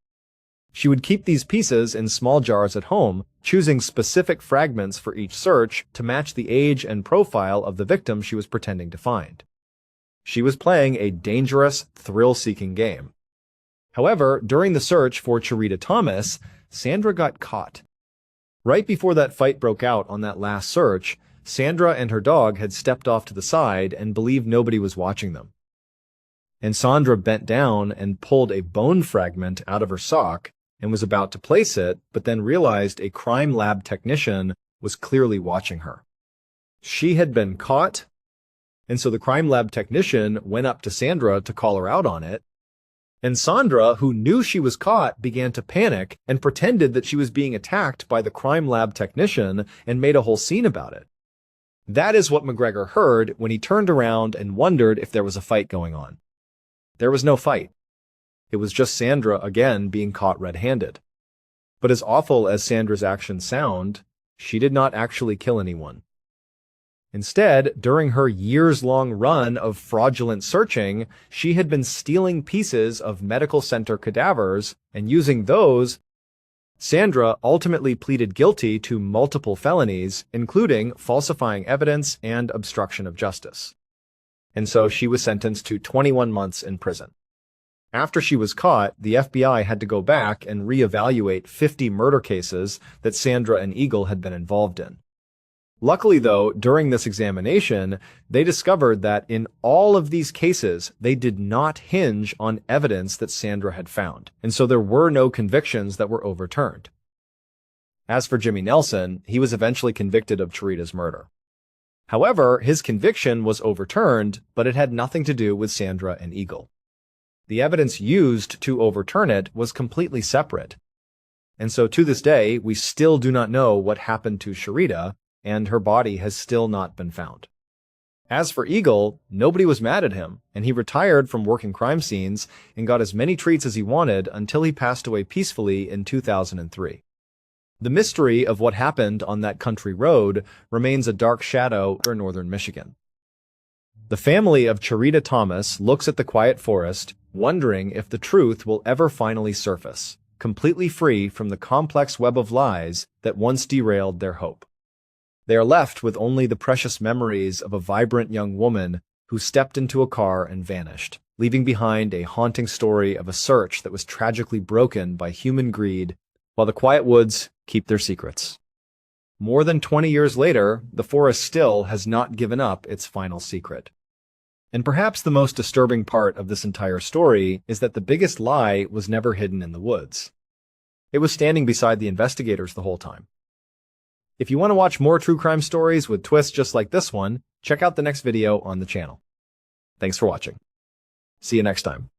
She would keep these pieces in small jars at home, choosing specific fragments for each search to match the age and profile of the victim she was pretending to find. She was playing a dangerous, thrill-seeking game. However, during the search for Charita Thomas, Sandra got caught. Right before that fight broke out on that last search, Sandra and her dog had stepped off to the side and believed nobody was watching them. And Sandra bent down and pulled a bone fragment out of her sock and was about to place it, but then realized a crime lab technician was clearly watching her. She had been caught, and so the crime lab technician went up to Sandra to call her out on it, and Sandra, who knew she was caught, began to panic and pretended that she was being attacked by the crime lab technician and made a whole scene about it. That is what McGregor heard when he turned around and wondered if there was a fight going on. There was no fight. It was just Sandra again being caught red-handed. But as awful as Sandra's actions sound, she did not actually kill anyone. Instead, during her years-long run of fraudulent searching, she had been stealing pieces of medical center cadavers and using those. Sandra ultimately pleaded guilty to multiple felonies, including falsifying evidence and obstruction of justice. And so she was sentenced to 21 months in prison. After she was caught, the FBI had to go back and reevaluate 50 murder cases that Sandra and Eagle had been involved in. Luckily, though, during this examination, they discovered that in all of these cases, they did not hinge on evidence that Sandra had found, and so there were no convictions that were overturned. As for Jimmy Nelson, he was eventually convicted of Charita's murder. However, his conviction was overturned, but it had nothing to do with Sandra and Eagle. The evidence used to overturn it was completely separate. And so to this day, we still do not know what happened to Charita, and her body has still not been found. As for Eagle, nobody was mad at him, and he retired from working crime scenes and got as many treats as he wanted until he passed away peacefully in 2003. The mystery of what happened on that country road remains a dark shadow in northern Michigan. The family of Charita Thomas looks at the quiet forest, wondering if the truth will ever finally surface, completely free from the complex web of lies that once derailed their hope. They are left with only the precious memories of a vibrant young woman who stepped into a car and vanished, leaving behind a haunting story of a search that was tragically broken by human greed, while the quiet woods keep their secrets. More than 20 years later, the forest still has not given up its final secret. And perhaps the most disturbing part of this entire story is that the biggest lie was never hidden in the woods. It was standing beside the investigators the whole time. If you want to watch more true crime stories with twists just like this one, check out the next video on the channel. Thanks for watching. See you next time.